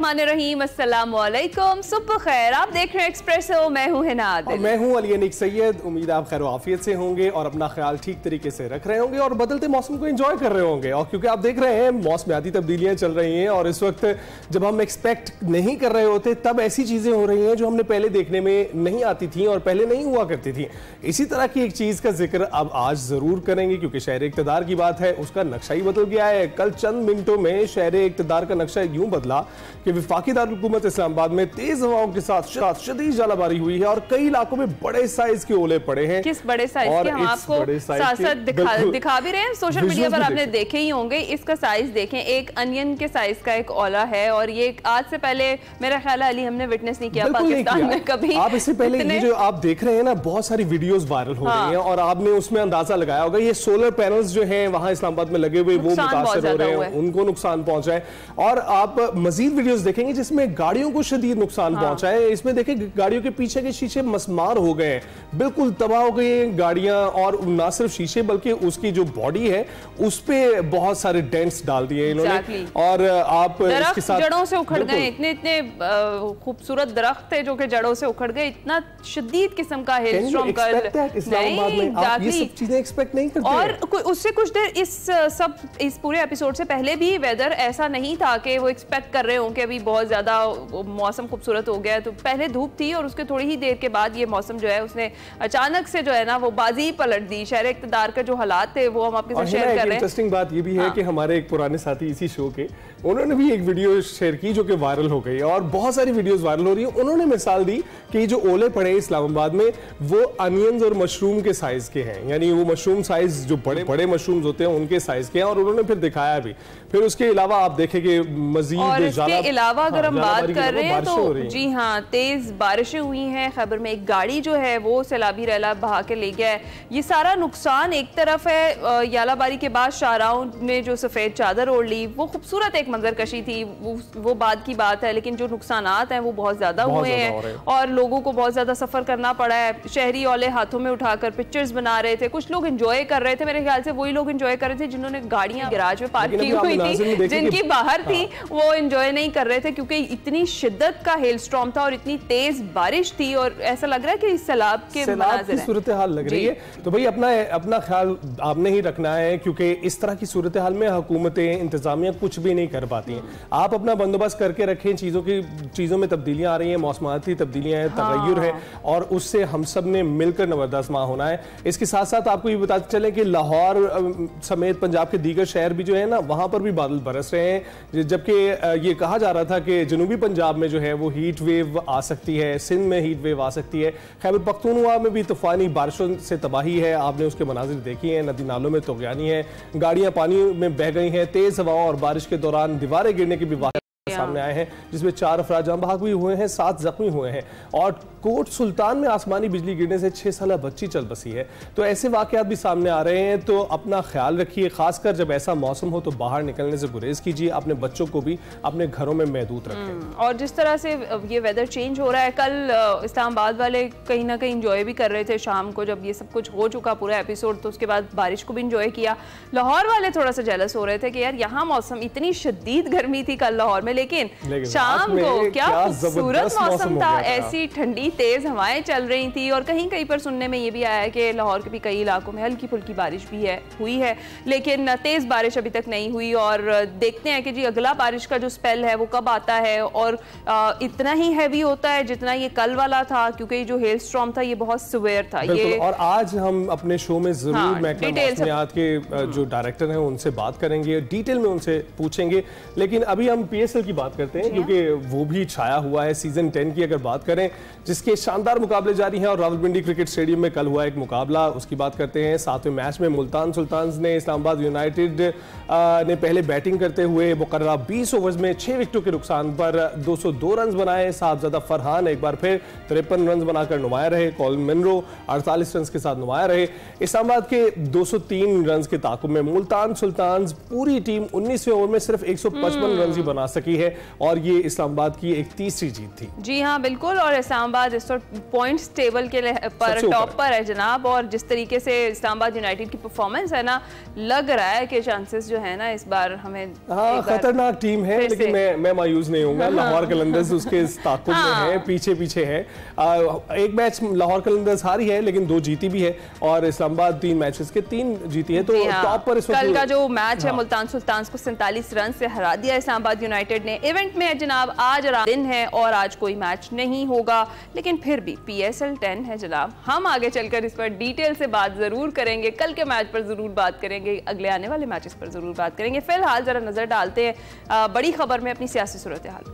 बिस्मिल्लाहिर्रहमानिर्रहीम, अस्सलामुअलैकुम, सुबह खैर। आप देख रहे हैं एक्सप्रेसो, मैं हूं हिना आदिल। मैं हूं अली अनीक सैयद। उम्मीद आप खैर आफियत से होंगे और अपना ख्याल ठीक तरीके से रख रहे होंगे और बदलते मौसम को एंजॉय कर रहे होंगे। और क्योंकि आप देख रहे हैं मौसमियाती तब्दीलियां चल रही हैं और इस वक्त जब हम एक्सपेक्ट नहीं कर रहे होते तब ऐसी चीज़ें हो रही हैं जो हमने पहले देखने में नहीं आती थी और पहले नहीं हुआ करती थी। इसी तरह की एक चीज़ का जिक्र अब आज ज़रूर करेंगे क्योंकि शहर इक़्तिदार की बात है, उसका नक्शा ही बदल गया है। कल चंद मिनटों में शहर इक़्तिदार का नक्शा यूं बदला कि वफाकी दारुल हुकूमत इस्लामाबाद में तेज हवाओं के साथ शदीद जालाबारी हुई है और कई इलाकों में बड़े साइज के ओले पड़े हैं। किस बड़े साइज के? हम आपको साथ साथ दिखा भी रहे हैं, सोशल मीडिया पर आपने देखे ही होंगे। इसका साइज देखें, एक अनियन के साइज का एक ओला है और ये आज से पहले मेरा ख्याल है अली हमने विटनेस नहीं किया पाकिस्तान में कभी। आप इससे पहले ये जो आप देख रहे हैं ना, बहुत सारी वीडियोस वायरल हो रही हैं और आपने उसमें अंदाजा लगाया होगा ये सोलर पैनल्स जो हैं वहां इस्लामाबाद में लगे हुए वो मुतासर हो रहे हैं, उनको नुकसान पहुंचा है। और आप मजीद वीडियोस देखेंगे जिसमें गाड़ियों को शदीद नुकसान पहुंचा है। इसमें देखें गाड़ियों के पीछे के शीशे मसमार हो गए हैं, बिल्कुल तबाह हो गई हैं गाड़ियां। और ना सिर्फ शीशे बल्कि उसकी जो बॉडी है उस पे बहुत सारे डेंट्स डाल दिए इन्होंने। और आप इसके साथ जड़ों से उखड़ गए, इतने खूबसूरत दरख्त थे जो कि जड़ों से उखड़ गए। इतना शदीद किस्म का हेलस्टॉर्म इस्लामाबाद में आप ये सब चीजें एक्सपेक्ट नहीं करते। और उससे कुछ देर इस पूरे एपिसोड से पहले भी वेदर ऐसा नहीं था कि वो एक्सपेक्ट कर रहे हों कि अभी बहुत ज्यादा मौसम खूबसूरत हो गया। तो पहले धूप थी और उसके थोड़ी ही देर के बाद ये मौसम जो है उसने अचानक से जो है ना वो बाजी पलट दी। शहर इक़्तिदार का जो हालात थे वो हम आपके साथ शेयर कर रहे हैं। इंटरेस्टिंग बात ये भी है कि हमारे एक पुराने साथी इसी शो के, उन्होंने भी एक वीडियो शेयर की जो कि वायरल हो गई और बहुत सारी वीडियोस वायरल हो रही है। उन्होंने मिसाल दी कि जो ओले पड़े इस्लामाबाद में वो अनियंस और मशरूम के साइज के हैं, यानी वो मशरूम साइज जो बड़े बड़े मशरूम्स होते हैं उनके साइज के हैं। और उन्होंने फिर दिखाया भी। फिर उसके अलावा आप देखेंगे मजीद अगर हम बात कर रहे हैं तो जी हाँ, तेज बारिशें हुई हैं। खैबर में एक गाड़ी जो है वो सैलाबी रैला बहा के ले गया है। ये सारा नुकसान एक तरफ है, यालाबारी के बाद शाहराओं ने जो सफेद चादर ओढ़ ली वो खूबसूरत एक मंजर कशी थी, वो बाद की बात है। लेकिन जो नुकसानात हैं वो बहुत ज्यादा हुए हैं और लोगों को बहुत ज्यादा सफर करना पड़ा है। शहरी औले हाथों में उठाकर पिक्चर्स बना रहे थे, कुछ लोग एंजॉय कर रहे थे। मेरे ख्याल से वही लोग एंजॉय कर रहे थे जिन्होंने गाड़ियां गैराज में पार्क की हुई थी, जिनकी बाहर थी वो एंजॉय नहीं कर रहे थे क्योंकि इतनी शिद्दत का हेलस्टॉर्म था और इतनी तेज बारिश थी और ऐसा लग रहा है कि सैलाब के की सूरत हाल लग रही है। तो भाई अपना ख्याल आपने ही रखना है क्योंकि इस तरह की सूरत हाल में हुकूमतें इंतजामिया कुछ भी नहीं कर पाती हैं। आप अपना बंदोबस्त करके रखें। चीज़ों में तब्दीलियां आ रही हैं, मौसमाती तब्दीलियां हैं, तगय्युर है और उससे हम सब ने मिलकर नवरदस्त माह होना है। इसके साथ साथ आपको ये बताते चलें कि लाहौर समेत पंजाब के दीगर शहर भी जो है ना वहाँ पर भी बादल बरस रहे हैं, जबकि ये कहा जा रहा था कि जनूबी पंजाब में जो है वो हीट वेव आ सकती है, सिंध में हीट वेव आ सकती है। खैबर पख्तूनख्वा में भी तूफानी बारिशों से तबाही है, आपने उसके मनाजिर देखी हैं। नदी नालों में तुग़यानी है, गाड़ियां पानी में बह गई हैं। तेज हवाओं और बारिश के दौरान दीवारें गिरने की भी वाक़या सामने आए हैं जिसमें 4 अफराद जान बहक भी हुए हैं, 7 जख्मी हुए हैं। और कोट सुल्तान में आसमानी बिजली गिरने से 6 साला बच्ची चल बसी है। तो ऐसे वाकयात भी सामने आ रहे हैं। तो अपना ख्याल रखिए, खासकर जब ऐसा मौसम हो तो बाहर निकलने से गुरेज कीजिए। अपने बच्चों को भी अपने घरों में महदूद रखें। और जिस तरह से ये वेदर चेंज हो रहा है, कल इस्लामाबाद वाले कहीं ना कहीं इंजॉय भी कर रहे थे शाम को जब ये सब कुछ हो चुका पूरा एपिसोड, तो उसके बाद बारिश को भी इंजॉय किया। लाहौर वाले थोड़ा सा जेलस हो रहे थे कि यार यहाँ मौसम, इतनी शदीद गर्मी थी कल लाहौर में, लेकिन शाम को क्या खूबसूरत मौसम था। ऐसी ठंडी तेज हवाएं चल रही थी और कहीं कहीं पर सुनने में ये भी आया है कि लाहौर के भी कई इलाकों में हल्की फुल्की बारिश भी हुई है, लेकिन तेज बारिश अभी तक नहीं हुई। और देखते हैं कि जी अगला बारिश का जो स्पेल है वो कब आता है और इतना ही हैवी होता है जितना ये कल वाला था, क्योंकि जो हेल स्टॉर्म था ये बहुत सिवियर था। ये और आज हम अपने शो में जरूर मौसमियात के जो डायरेक्टर हैं उनसे बात करेंगे, डिटेल में उनसे पूछेंगे। लेकिन अभी हम PSL की बात करते हैं क्योंकि वो भी छाया हुआ है। सीजन 10 की अगर बात करें जिसके शानदार मुकाबले जारी हैं और रावलपिंडी क्रिकेट स्टेडियम में कल हुआ एक मुकाबला, उसकी बात करते हैं। 7वें मैच में मुल्तान सुल्तान्स ने इस्लामाबाद यूनाइटेड ने पहले बैटिंग करते हुए मुकर्ररा 20 ओवर्स में 6 विकेटों के नुकसान पर 202 रन बनाए। साहबजादा फरहान एक बार फिर 53 रन बनाकर नुमाया रहे। कॉलिन मनरो 48 रन के साथ नुमाया रहे। इस्लामाबाद के 203 रन के ताकुब में मुल्तान सुल्तान्स पूरी टीम 19वें ओवर में सिर्फ 155 रन ही बना सकी है और ये इस्लामाबाद की एक तीसरी जीत थी। जी हाँ बिल्कुल। और इस्लामाबाद इस वक्त पॉइंट्स टेबल के पर टॉप पर है जनाब, और जिस तरीके से इस्लामाबाद यूनाइटेड की परफॉर्मेंस है ना, लग रहा है कि चांसेस जो है ना इस बार हमें खतरनाक टीम है, लेकिन मैं मायूस नहीं हूँगा। लाहौर कलंदर्स उसके ताकुब में है, पीछे है। एक मैच लाहौर कलंदर्स हारी है, लेकिन 2 जीती भी है, और इस्लामाबाद 3 मैचेस के 3 जीती है, तो टॉप पर इस वक्त। कल का जो मैच है मुल्तान सुल्तान को 47 रन से हरा दिया इस्लामाबाद यूनाइटेड ने। इवेंट में जनाब आज दिन है और आज कोई मैच नहीं होगा, लेकिन फिर भी PSL 10 है जनाब। हम आगे चलकर इस पर डिटेल से बात जरूर करेंगे, कल के मैच पर जरूर बात करेंगे, अगले आने वाले मैचेस पर जरूर बात करेंगे। फिलहाल जरा नजर डालते हैं बड़ी खबर में अपनी सियासी सूरत हाल।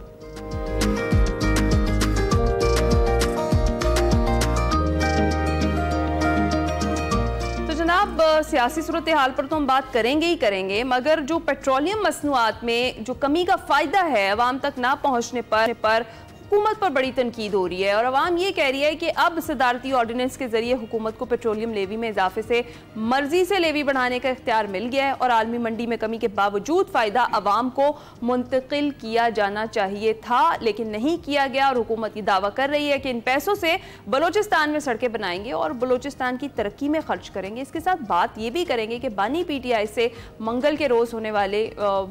तो जनाब सियासी सूरत हाल पर तो हम बात करेंगे ही करेंगे, मगर जो पेट्रोलियम मसनूआत में जो कमी का फायदा है अवाम तक ना पहुंचने पर हुकूमत पर बड़ी तनकीद हो रही है, और अवाम ये कह रही है कि अब सदारती ऑर्डिनेंस के जरिए हुकूमत को पेट्रोलियम लेवी में इजाफे से मर्जी से लेवी बढ़ाने का इख्तियार मिल गया है, और आलमी मंडी में कमी के बावजूद फ़ायदा अवाम को मुंतकिल किया जाना चाहिए था, लेकिन नहीं किया गया। और हुकूमत ये दावा कर रही है कि इन पैसों से बलोचिस्तान में सड़कें बनाएंगे और बलोचिस्तान की तरक्की में खर्च करेंगे। इसके साथ बात ये भी करेंगे कि बानी PTI से मंगल के रोज़ होने वाले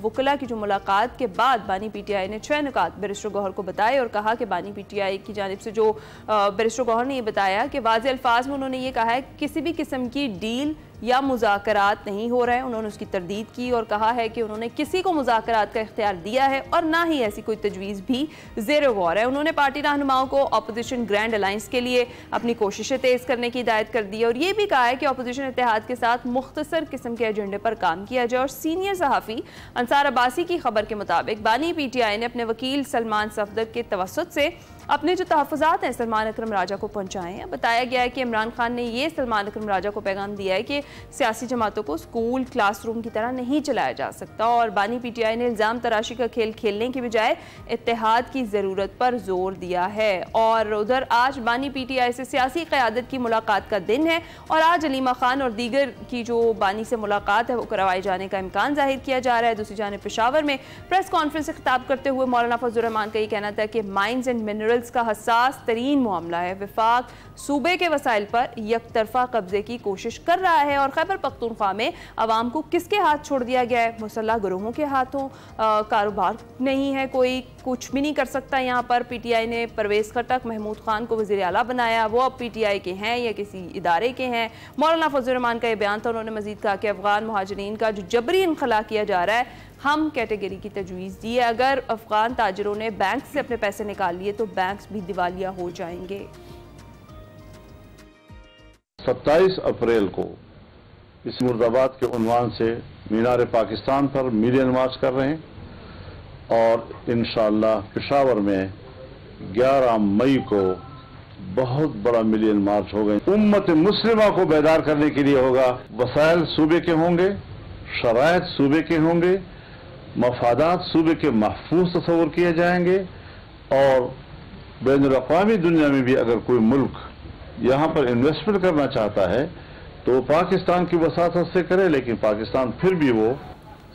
वकला की जो मुलाकात के बाद बानी PTI ने 6 नुकात बैरिस्टर गौहर को बताए, और कहा कि बानी PTI की जानिब से जो बैरिस्टर गौहर ने ये बताया कि वाज़े अल्फाज में उन्होंने ये कहा है कि किसी भी किस्म की डील या मुज़ाकरात नहीं हो रहे हैं। उन्होंने उसकी तरदीद की और कहा है कि उन्होंने किसी को मुज़ाकरात का इख्तियार दिया है और ना ही ऐसी कोई तजवीज़ भी ज़ेर गौर है। उन्होंने पार्टी रहनुमाओं को अपोजिशन ग्रैंड अलायंस के लिए अपनी कोशिशें तेज़ करने की हिदायत कर दी है, और ये भी कहा है कि अपोजिशन इत्तेहाद के साथ मुख्तसर किस्म के एजेंडे पर काम किया जाए। और सीनियर सहाफ़ी अंसार अब्बासी की खबर के मुताबिक बानी PTI ने अपने वकील सलमान सफदर के तवस्सुत से अपने जो तहफ़्फ़ुज़ात हैं सलमान अकरम राजा को पहुँचाए हैं। बताया गया है कि इमरान खान ने ये सलमान अकरम राजा को पैगाम दिया है कि सियासी जमातों को स्कूल क्लासरूम की तरह नहीं चलाया जा सकता, और बानी PTI ने इल्ज़ाम तराशी का खेल खेलने की बजाय इत्तेहाद की ज़रूरत पर जोर दिया है। और उधर आज बानी PTI से सियासी क़यादत की मुलाकात का दिन है, और आज अलीमा खान और दीगर की जो बानी से मुलाकात है वो करवाए जाने का इम्कान जाहिर किया जा रहा है। दूसरी जानिब पेशावर में प्रेस कॉन्फ्रेंस से खिताब करते हुए मौलाना फजलुर रहमान का ये कहना था कि माइंस एंड मिनरल्स का हसास तरीन मामला है। विफाक सूबे के वसाइल पर यकतरफा कब्जे की कोशिश कर रहा है, और खैबर पख्तूनख्वा में अवाम को किसके हाथ छोड़ दिया गया है? मुसल्लह गिरोहों के हाथों। कारोबार नहीं है, कोई कुछ भी नहीं कर सकता। यहाँ पर PTI ने परवेज़ खटक महमूद खान को वज़ीर आला बनाया, वो अब PTI के हैं या किसी इदारे के हैं। मौलाना फजलुर रहमान का ये बयान था। उन्होंने मजीद कहा कि अफगान मुहाजिरीन का जो जबरी इनखला किया जा रहा है, हम कैटेगरी की तजवीज़ दी है। अगर अफगान ताजरों ने बैंक से अपने पैसे निकाल लिए तो बैंक्स भी दिवालिया हो जाएंगे। 27 अप्रैल को इस मुर्दाबाद के उन्वान से मीनार पाकिस्तान पर मिलियन मार्च कर रहे हैं, और इंशाअल्लाह पेशावर में 11 मई को बहुत बड़ा मिलियन मार्च होगा। उम्मत मुस्लिमा को बेदार करने के लिए होगा। वसाइल सूबे के होंगे, शराइत सूबे के होंगे, मफादात सूबे के महफूज तस्वर किए जाएंगे, और बैनुल-अक़वामी दुनिया में भी अगर कोई मुल्क यहाँ पर इन्वेस्टमेंट करना चाहता है तो पाकिस्तान की वसातत से करे, लेकिन पाकिस्तान फिर भी वो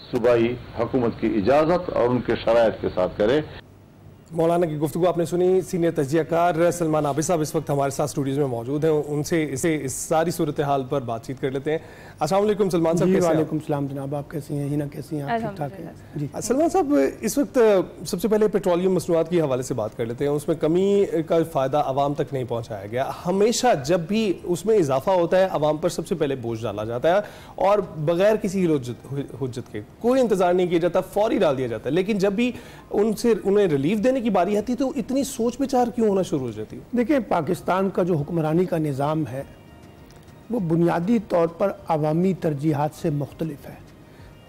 सूबाई हुकूमत की इजाज़त और उनके शराइत के साथ करे। मौलाना की गुफ्तगू आपने सुनी। सीनियर तजियाकार सलमान आबिद साहब इस वक्त हमारे साथ स्टूडियोज में मौजूद हैं, उनसे इस सारी सूरत हाल पर बातचीत कर लेते हैं। अस्सलाम वालेकुम सलमान साहब। वालेकुम सलाम जनाब, आप कैसी हैं? हिना कैसी हैं? आप ठीक ठाक हैं? जी सलमान साहब, इस वक्त सबसे पहले पेट्रोलियम मसनूआत के हवाले से बात कर लेते हैं। उसमें कमी का फ़ायदा आवाम तक नहीं पहुँचाया गया। हमेशा जब भी उसमें इजाफा होता है आवाम पर सबसे पहले बोझ डाला जाता है, और बगैर किसी हुज्जत के कोई इंतजार नहीं किया जाता, फौरी डाल दिया जाता है। लेकिन जब भी उन्हें रिलीफ देने की बारी आती तो इतनी सोच विचार क्यों होना शुरू हो जाती है? देखिए, पाकिस्तान का जो हुक्मरानी का निज़ाम है वो बुनियादी तौर पर अवामी तरजीहात से मुख्तलिफ है।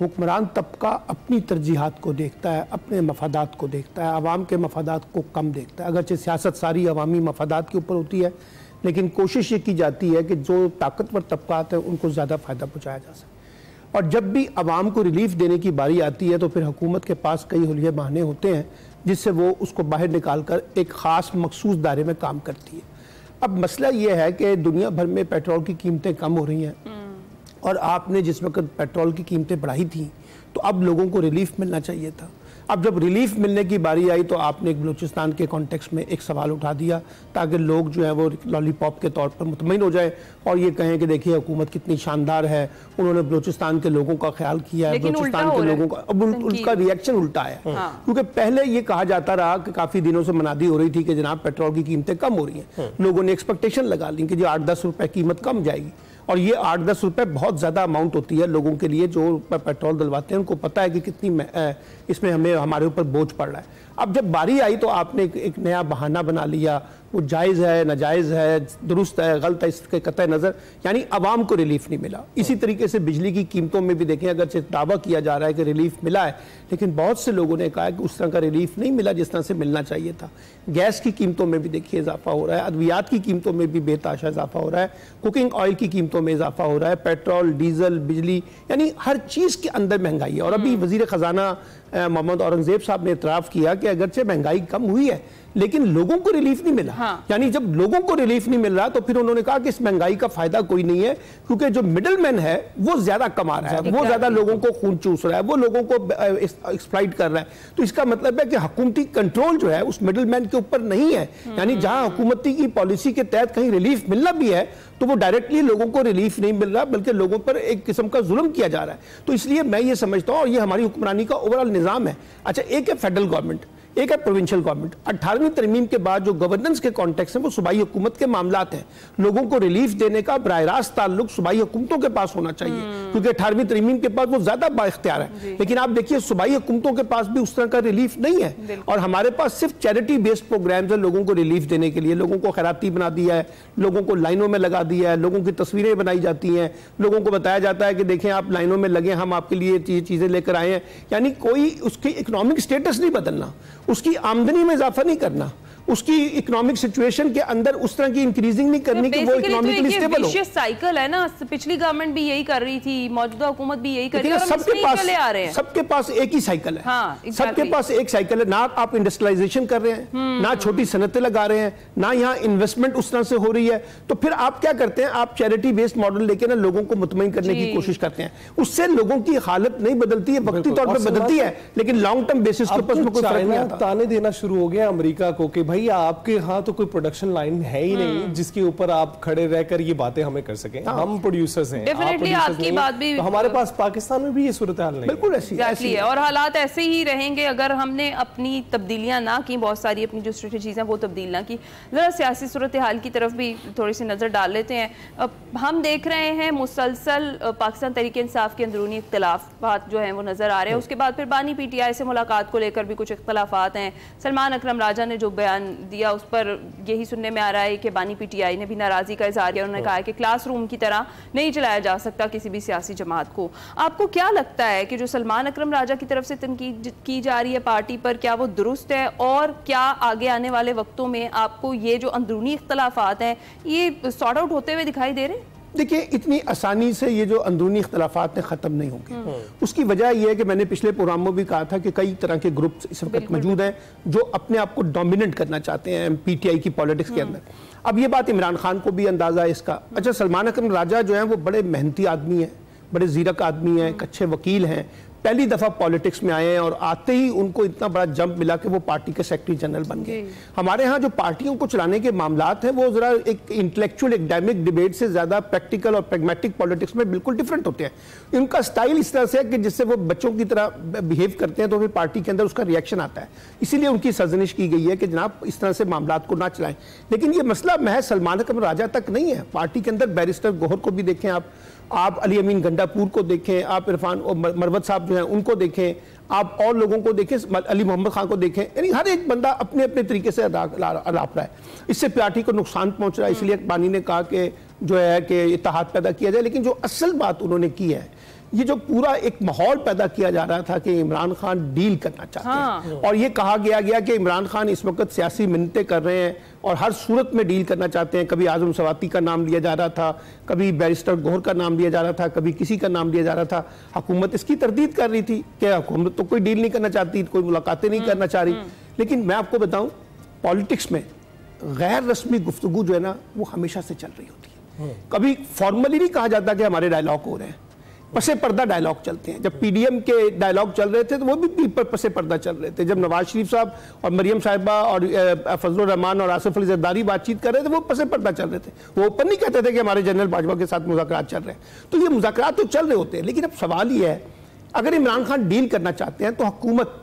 हुक्मरान तबका अपनी तरजीहात को देखता है, अपने मफादात को देखता है, आवाम के मफादात को कम देखता है। अगरचे सियासत सारी अवामी मफादात के ऊपर होती है, लेकिन कोशिश ये की जाती है कि जो ताकतवर तबकात हैं उनको ज़्यादा फ़ायदा पहुँचाया जा सके। और जब भी आवाम को रिलीफ देने की बारी आती है तो फिर हुकूमत के पास कई हुलिया बहाने होते हैं जिससे वो उसको बाहर निकाल कर एक ख़ास मखसूस दायरे में काम करती है। अब मसला ये है कि दुनिया भर में पेट्रोल की कीमतें कम हो रही हैं, और आपने जिस वक्त पेट्रोल की कीमतें बढ़ाई थी तो अब लोगों को रिलीफ मिलना चाहिए था। अब जब रिलीफ मिलने की बारी आई तो आपने एक बलूचिस्तान के कॉन्टेक्स्ट में एक सवाल उठा दिया ताकि लोग जो है वो लॉलीपॉप के तौर पर मुतमईन हो जाए और ये कहें कि देखिए हुकूमत कितनी शानदार है, उन्होंने बलूचिस्तान के लोगों का ख्याल किया है, बलूचिस्तान के लोगों का। अब उनका रिएक्शन उल्टा है, क्योंकि पहले ये कहा जाता रहा कि काफी दिनों से मनादी हो रही थी कि जनाब पेट्रोल की कीमतें कम हो रही हैं, लोगों ने एक्सपेक्टेशन लगा ली कि जो 8-10 रुपए कीमत कम जाएगी, और ये 8-10 रुपए बहुत ज़्यादा अमाउंट होती है लोगों के लिए जो पेट्रोल डलवाते हैं, उनको पता है कि कितनी इसमें हमारे ऊपर बोझ पड़ रहा है। अब जब बारी आई तो आपने एक नया बहाना बना लिया, वो जायज़ है, नाजायज़ है, दुरुस्त है, गलत है, इसके कतई नज़र, यानी अवाम को रिलीफ नहीं मिला। इसी तरीके से बिजली की कीमतों में भी देखें, अगर दावा किया जा रहा है कि रिलीफ मिला है, लेकिन बहुत से लोगों ने कहा कि उस तरह का रिलीफ नहीं मिला जिस तरह से मिलना चाहिए था। गैस की कीमतों में भी देखिए इजाफा हो रहा है, अद्वियात की कीमतों में भी बेताशा इजाफा हो रहा है, कुकिंग ऑयल की कीमतों में इजाफा हो रहा है, पेट्रोल, डीजल, बिजली, यानी हर चीज़ के अंदर महंगाई है। और अभी वज़ीर ख़जाना मोहम्मद औरंगजेब साहब ने इतराफ़ किया कि अगरचे महंगाई कम हुई है लेकिन लोगों को रिलीफ नहीं मिला। यानी जब लोगों को रिलीफ नहीं मिल रहा तो फिर उन्होंने कहा कि इस महंगाई का फायदा कोई नहीं है, क्योंकि जो मिडिल मैन है वो ज्यादा कमा रहा है, वो ज्यादा लोगों को खून चूस रहा है, वो लोगों को एक्सप्लॉइट कर रहा है। तो इसका मतलब है कि हुकूमती कंट्रोल जो है उस मिडिल मैन के ऊपर नहीं है। यानी जहां हुकूमती की पॉलिसी के तहत कहीं रिलीफ मिलना भी है तो वो डायरेक्टली लोगों को रिलीफ नहीं मिल रहा, बल्कि लोगों पर एक किस्म का जुल्म किया जा रहा है। तो इसलिए मैं ये समझता हूं, और ये हमारी हुक्मरानी का ओवरऑल निजाम है। अच्छा, एक है फेडरल गवर्नमेंट, एक है प्रोविंशियल गवर्नमेंट। 18वीं तरमीम के बाद जो गवर्नेंस के कॉन्टेक्स्ट हैं वो सूबाई हुकूमत के मामलात हैं। लोगों को रिलीफ देने का बराह रास्त ताल्लुक सूबाई हुकूमतों के पास होना चाहिए, क्योंकि 18वीं तरमीम के पास वो ज्यादा बाइख्तियार है। लेकिन आप देखिए सूबाई हुकूमतों के पास भी उस तरह का रिलीफ नहीं है, और हमारे पास सिर्फ चैरिटी बेस्ड प्रोग्राम्स है लोगों को रिलीफ देने के लिए। लोगों को खैराती बना दिया है, लोगों को लाइनों में लगा दिया है, लोगों की तस्वीरें बनाई जाती हैं, लोगों को बताया जाता है कि देखें आप लाइनों में लगे, हम आपके लिए ये चीजें लेकर आए हैं। यानी कोई उसकी इकोनॉमिक स्टेटस नहीं बदलना, उसकी आमदनी में इजाफा नहीं करना, उसकी इकोनॉमिक सिचुएशन के अंदर उस तरह की इंक्रीजिंग नहीं करनी कि वो इकोनॉमिकली स्टेबल हो। साइकिल है ना, पिछली गवर्नमेंट भी यही कर रही थी, मौजूदा हुकूमत भी यही कर रही है, सबके पास एक ही साइकिल है। सबके पास एक साइकिल है, ना आप इंडस्ट्रियलाइजेशन कर रहे हैं, ना छोटी सनतें लगा रहे हैं, ना यहाँ इन्वेस्टमेंट उस तरह से हो रही है। तो फिर आप क्या करते हैं, आप चैरिटी बेस्ड मॉडल लेके ना लोगों को मुतमईन करने की कोशिश करते हैं। उससे लोगों की हालत नहीं बदलती है, वक्ती तौर पर बदलती है, लेकिन लॉन्ग टर्म बेसिस के ऊपर कोई फर्क नहीं आता। ताने देना शुरू हो गया अमेरिका को कि भाई आपके यहाँ तो कोई प्रोडक्शन लाइन है ही नहीं जिसके ऊपर आप खड़े रहकर ये बातें हमें कर सकें। हम प्रोड्यूसर्स हैं, डेफिनेटली आपकी बात भी, तो हमारे पास पाकिस्तान में भी ये सूरत हाल नहीं, बिल्कुल ऐसी है। और हालात ऐसे ही रहेंगे अगर हमने अपनी तब्दीलियां ना की, बहुत सारी अपनी जो स्ट्रेटजीज हैं वो तब्दील ना की। जरा सियासी सूरत हाल की तरफ भी थोड़ी सी नजर डाल लेते हैं। हम देख रहे हैं मुसलसल पाकिस्तान तहरीक इंसाफ के अंदरूनी इख्तलाफात जो हैं वो नजर आ रहे हैं। उसके बाद फिर बानी PTI से मुलाकात को लेकर भी कुछ इख्तलाफात हैं। सलमान अकरम राजा ने जो बयान दिया उस पर यही सुनने में आ रहा है कि बानी PTI ने भी नाराजगी का इजहार किया। उन्होंने कहा कि क्लासरूम की तरह नहीं चलाया जा सकता किसी भी सियासी जमात को। आपको क्या लगता है कि जो सलमान अकरम राजा की तरफ से तनकीद की जा रही है पार्टी पर, क्या वो दुरुस्त है, और क्या आगे आने वाले वक्तों में आपको ये जो अंदरूनी इख्तलाफात हैं ये सॉर्ट आउट होते हुए दिखाई दे रहे हैं? देखिए, इतनी आसानी से ये जो अंदरूनी इख्तलाफात ख़त्म नहीं होंगे। उसकी वजह यह है कि मैंने पिछले प्रोग्राम में भी कहा था कि कई तरह के ग्रुप्स इस वक्त मौजूद हैं जो अपने आप को डोमिनेट करना चाहते हैं PTI की पॉलिटिक्स के अंदर। अब ये बात इमरान खान को भी अंदाजा है इसका। अच्छा, सलमान अकरम राजा जो है वो बड़े मेहनती आदमी हैं, बड़े जीरक आदमी हैं, एक अच्छे वकील हैं, पहली दफा पॉलिटिक्स में आए हैं, और आते ही उनको इतना बड़ा जंप मिला कि वो पार्टी के सेक्रेटरी जनरल बन गए। हमारे यहाँ जो पार्टियों को चलाने के मामलात हैं वो जरा एक इंटेलेक्चुअल एकेडमिक डिबेट से ज्यादा प्रैक्टिकल और प्रैग्मेटिक पॉलिटिक्स में बिल्कुल डिफरेंट होते हैं। इनका स्टाइल इस तरह से है कि जिससे वो बच्चों की तरह बिहेव करते हैं तो फिर पार्टी के अंदर उसका रिएक्शन आता है। इसीलिए उनकी सरजनिश की गई है कि जनाब इस तरह से मामलात को ना चलाएं। लेकिन ये मसला महज सलमान अकरम राजा तक नहीं है। पार्टी के अंदर बैरिस्टर गोहर को भी देखें, आप अली अमीन गंडापुर को देखें, आप इरफान और मरवत साहब जो हैं उनको देखें, आप और लोगों को देखें, अली मोहम्मद खान को देखें। यानी हर एक बंदा अपने अपने तरीके से अलाप रहा है। इससे पार्टी को नुकसान पहुंच रहा है। इसलिए बानी ने कहा कि जो है कि इत्तेहाद पैदा किया जाए। लेकिन जो असल बात उन्होंने की है, ये जो पूरा एक माहौल पैदा किया जा रहा था कि इमरान खान डील करना चाहते हैं, और ये कहा गया कि इमरान खान इस वक्त सियासी मिन्नतें कर रहे हैं और हर सूरत में डील करना चाहते हैं। कभी आजम सवाती का नाम लिया जा रहा था, कभी बैरिस्टर गोहर का नाम लिया जा रहा था, कभी किसी का नाम लिया जा रहा था। हुकूमत इसकी तरदीद कर रही थी कि हुकूमत तो कोई डील नहीं करना चाहती, कोई मुलाकातें नहीं करना चाह रही। लेकिन मैं आपको बताऊं, पॉलिटिक्स में गैर रस्मी गुफ्तगू जो है ना वो हमेशा से चल रही होती है। कभी फॉर्मली नहीं कहा जाता कि हमारे डायलॉग हो रहे हैं, पसे पर्दा डायलॉग चलते हैं। जब पीडीएम के डायलॉग चल रहे थे तो वो भी पसे पर्दा चल रहे थे। जब नवाज शरीफ साहब और मरियम साहिबा और फजलुर रहमान और आसिफ अली जरदारी बातचीत कर रहे थे, वो पसे पर्दा चल रहे थे। वो ओपन नहीं कहते थे कि हमारे जनरल बाजवा के साथ मुज़ाकरात चल रहे हैं। तो ये मुज़ाकरात तो चल रहे होते हैं, लेकिन अब सवाल ये है, अगर इमरान खान डील करना चाहते हैं तो हुकूमत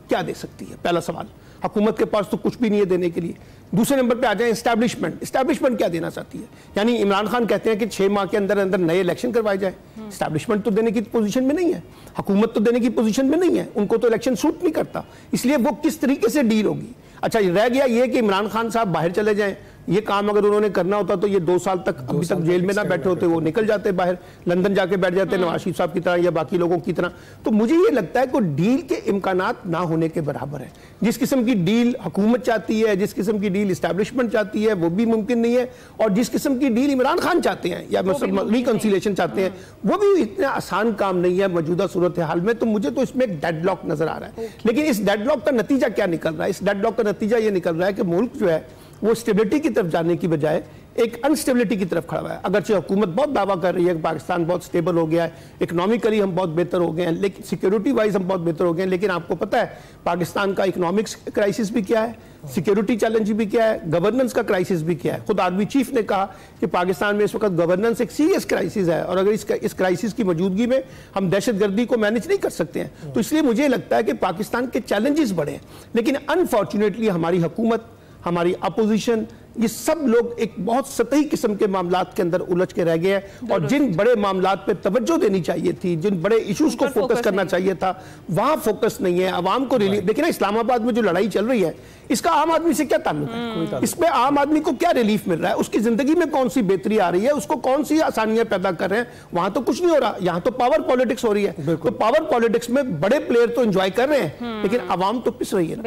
क्या दे सकती है? पहला सवाल, हुकूमत के पास तो कुछ भी नहीं है देने के लिए। दूसरे नंबर पे आ जाए इस्टेब्लिशमेंट क्या देना चाहती है? यानी इमरान खान कहते हैं कि 6 माह के अंदर अंदर नए इलेक्शन करवाए जाए। इस्टेब्लिशमेंट तो देने की पोजीशन में नहीं है, हुकूमत तो देने की पोजीशन में नहीं है, उनको तो इलेक्शन सूट नहीं करता, इसलिए वो किस तरीके से डील होगी? अच्छा, रह गया ये कि इमरान खान साहब बाहर चले जाएं। ये काम अगर उन्होंने करना होता तो ये 2 साल तक अभी तक जेल में ना बैठे होते, वो निकल जाते बाहर, लंदन जाके बैठ जाते नवाज शरीफ साहब की तरह या बाकी लोगों की तरह। तो मुझे ये लगता है कि डील के इम्कानात ना होने के बराबर है। जिस किस्म की डील हुकूमत चाहती है, जिस किस्म की डील इस्टेब्लिशमेंट चाहती है, वो भी मुमकिन नहीं है, और जिस किस्म की डील इमरान खान चाहते हैं या मतलब रिकंसिलिएशन चाहते हैं, वो भी इतना आसान काम नहीं है मौजूदा सूरत हाल में। तो मुझे तो इसमें एक डेडलॉक नजर आ रहा है। लेकिन इस डेडलॉक का नतीजा क्या निकल रहा है? इस डेडलॉक का नतीजा ये निकल रहा है कि मुल्क जो है वो स्टेबिलिटी की तरफ जाने की बजाय एक अनस्टेबिलिटी की तरफ खड़ा हुआ है। अगरचे हुकूमत बहुत दावा कर रही है कि पाकिस्तान बहुत स्टेबल हो गया है, इकोनॉमिकली हम बहुत बेहतर हो गए हैं, लेकिन सिक्योरिटी वाइज हम बहुत बेहतर हो गए हैं, लेकिन आपको पता है पाकिस्तान का इकोनॉमिक्स क्राइसिस भी क्या है, सिक्योरिटी चैलेंज भी क्या है, गवर्नेंस का क्राइसिस भी क्या है। खुद आर्मी चीफ ने कहा कि पाकिस्तान में इस वक्त गवर्नेंस एक सीरियस क्राइसिस है, और अगर इस क्राइसिस की मौजूदगी में हम दहशतगर्दी को मैनेज नहीं कर सकते हैं। तो इसलिए मुझे लगता है कि पाकिस्तान के चैलेंजेस बड़े हैं, लेकिन अनफॉर्चुनेटली हमारी हुकूमत, हमारी अपोजिशन, ये सब लोग एक बहुत सतही किस्म के मामलात के अंदर उलझ के रह गए हैं, और जिन बड़े मामलात पे तवज्जो देनी चाहिए थी, जिन बड़े इश्यूज को फोकस करना चाहिए था, वहां फोकस नहीं है। आवाम को रिलीफ, देखिए ना इस्लामाबाद में जो लड़ाई चल रही है, इसका आम आदमी से क्या ताल्लुक है? इसमें आम आदमी को क्या रिलीफ मिल रहा है? उसकी जिंदगी में कौन सी बेहतरी आ रही है? उसको कौन सी आसानियां पैदा कर रहे हैं? वहां तो कुछ नहीं हो रहा, यहाँ तो पावर पॉलिटिक्स हो रही है। तो पावर पॉलिटिक्स में बड़े प्लेयर तो एंजॉय कर रहे हैं, लेकिन आवाम तो पिस रही है।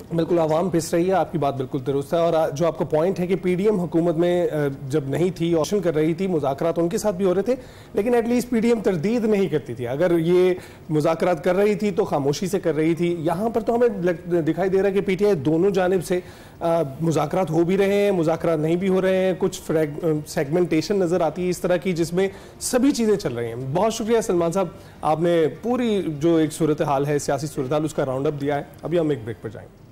बिल्कुल आवाम पिस रही है, आपकी बात बिल्कुल दुरुस्त है। और जो आपका पॉइंट है कि पीडीएम हुकूमत में जब नहीं थी, ऑप्शन कर रही थी, मुज़ाकरात उनके साथ भी हो रहे थे, लेकिन एटलीस्ट पीडीएम तरदीद नहीं करती थी। अगर ये मुज़ाकरात कर रही थी तो खामोशी से कर रही थी। यहाँ पर तो हमें दिखाई दे रहा है कि पीटीआई दोनों जानिब से मुज़ाकरात हो भी रहे हैं, मुज़ाकरात नहीं भी हो रहे हैं, कुछ सेगमेंटेशन नज़र आती है इस तरह की, जिसमें सभी चीज़ें चल रही हैं। बहुत शुक्रिया सलमान साहब, आपने पूरी जो एक सूरत हाल है, सियासी सूरत हाल, उसका राउंड अप दिया है। अभी हम एक ब्रेक पर जाएंगे।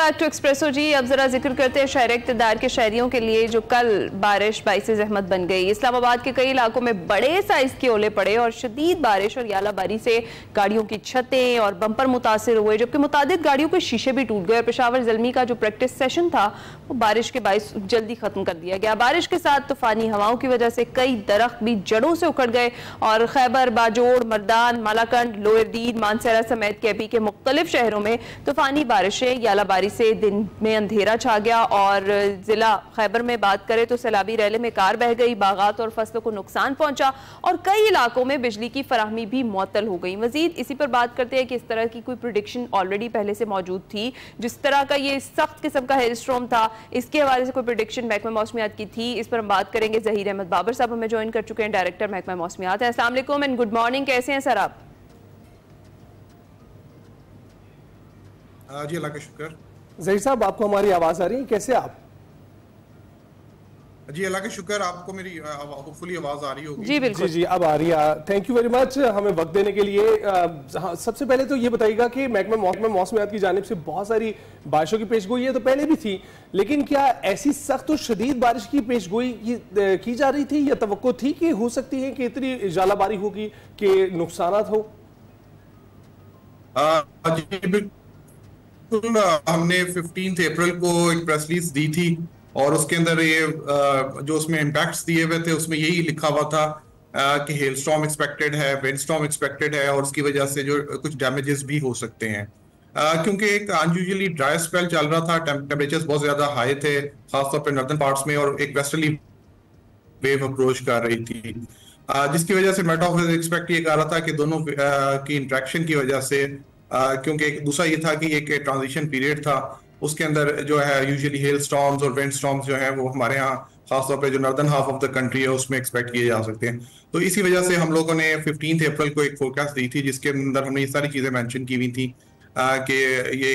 बैक टू एक्सप्रेसो जी। अब जरा जिक्र करते हैं शहर इक़्तिदार के शहरियों के लिए जो कल बारिश बाइसे ज़हमत बन गई। इस्लामाबाद के कई इलाकों में बड़े साइज के ओले पड़े और शदीद बारिश और यालाबारी से गाड़ियों की छतें और बम्पर मुतासिर हुए, जबकि मुतादिद गाड़ियों के शीशे भी टूट गए। और पेशावर ज़ल्मी का जो प्रैक्टिस सेशन था वो बारिश के बाइस जल्दी खत्म कर दिया गया। बारिश के साथ तूफानी हवाओं की वजह से कई दरख्त भी जड़ों से उखड़ गए और खैबर, बाजोड़, मर्दान, मालाकंड, लोअर दीद, मानसरा समेत केपी के मुख्तलिफ शहरों में तूफानी बारिशें, यालाबारी से दिन में अंधेरा छा गया। और जिला खैबर में बात करें तो सैलाबी रैले में कार बह गई, बागात और फसलों को नुकसान पहुंचा और कई इलाकों में बिजली की फराहमी भी मुअत्तल हो गई। मजीद इसी पर बात करते हैं कि इस तरह की कोई प्रेडिक्शन ऑलरेडी पहले से मौजूद थी, जिस तरह का ये सख्त किस्म का हेलस्टॉर्म था, इसके हवाले से कोई प्रेडिक्शन महकमा मौसमियात की थी? इस पर हम बात करेंगे। ज़हीर अहमद बाबर साहब हमें ज्वाइन कर चुके हैं, डायरेक्टर महकमा मौसमियात। अस्सलाम वालेकुम एंड गुड मॉर्निंग, कैसे हैं सर आप? जी अल्लाह का शुक्र। ज़हीर साहब, आपको हमारी आवाज़ आ रही है? कैसे आप? जी अल्लाह का शुक्र, आपको मेरी होपफुली आवाज़ आ रही होगी? जी बिल्कुल। जी अब आ रही है। थैंक यू वेरी मच हमें वक्त देने के लिए। सबसे पहले तो ये बताइएगा कि महकमा मौसमियात की जानिब से बहुत सारी बारिशों की पेशगोई है, तो पहले भी थी, लेकिन क्या ऐसी सख्त और शदीद बारिश की पेशगोई की जा रही थी या तवक्को थी कि हो सकती है कि इतनी जालाबारी होगी कि नुकसान हो? हमने 15 अप्रैल को एक प्रेस रिलीज दी थी और उसके अंदर ये जो उसमें इम्पैक्ट्स दिए हुए थे उसमें यही लिखा हुआ था कि हेल स्टॉर्म एक्सपेक्टेड है, विंड स्टॉर्म एक्सपेक्टेड है और उसकी वजह से जो कुछ डैमेजेस भी हो सकते हैं। क्योंकि एक अनयूजुअली ड्राई स्पेल चल रहा था, टेम्परेचर्स बहुत ज्यादा हाई थे खासतौर पर नॉर्दर्न पार्ट्स में, और एक वेस्टर्ली वेव अप्रोच कर रही थी, जिसकी वजह से मेट ऑफ एक्सपेक्ट ये कर रहा था कि दोनों की इंट्रैक्शन की वजह से, क्योंकि दूसरा ये था कि एक ट्रांजिशन पीरियड था, उसके अंदर जो है यूजुअली हेल स्टॉर्म्स और विंड स्टॉर्म्स जो है वो हमारे यहाँ खासतौर पे जो northern half of the country है उसमें एक्सपेक्ट किए जा सकते हैं। तो इसी वजह से हम लोगों ने 15 अप्रैल को एक फोरकास्ट दी थी जिसके अंदर हमने ये सारी चीजें मेंशन की हुई थी कि ये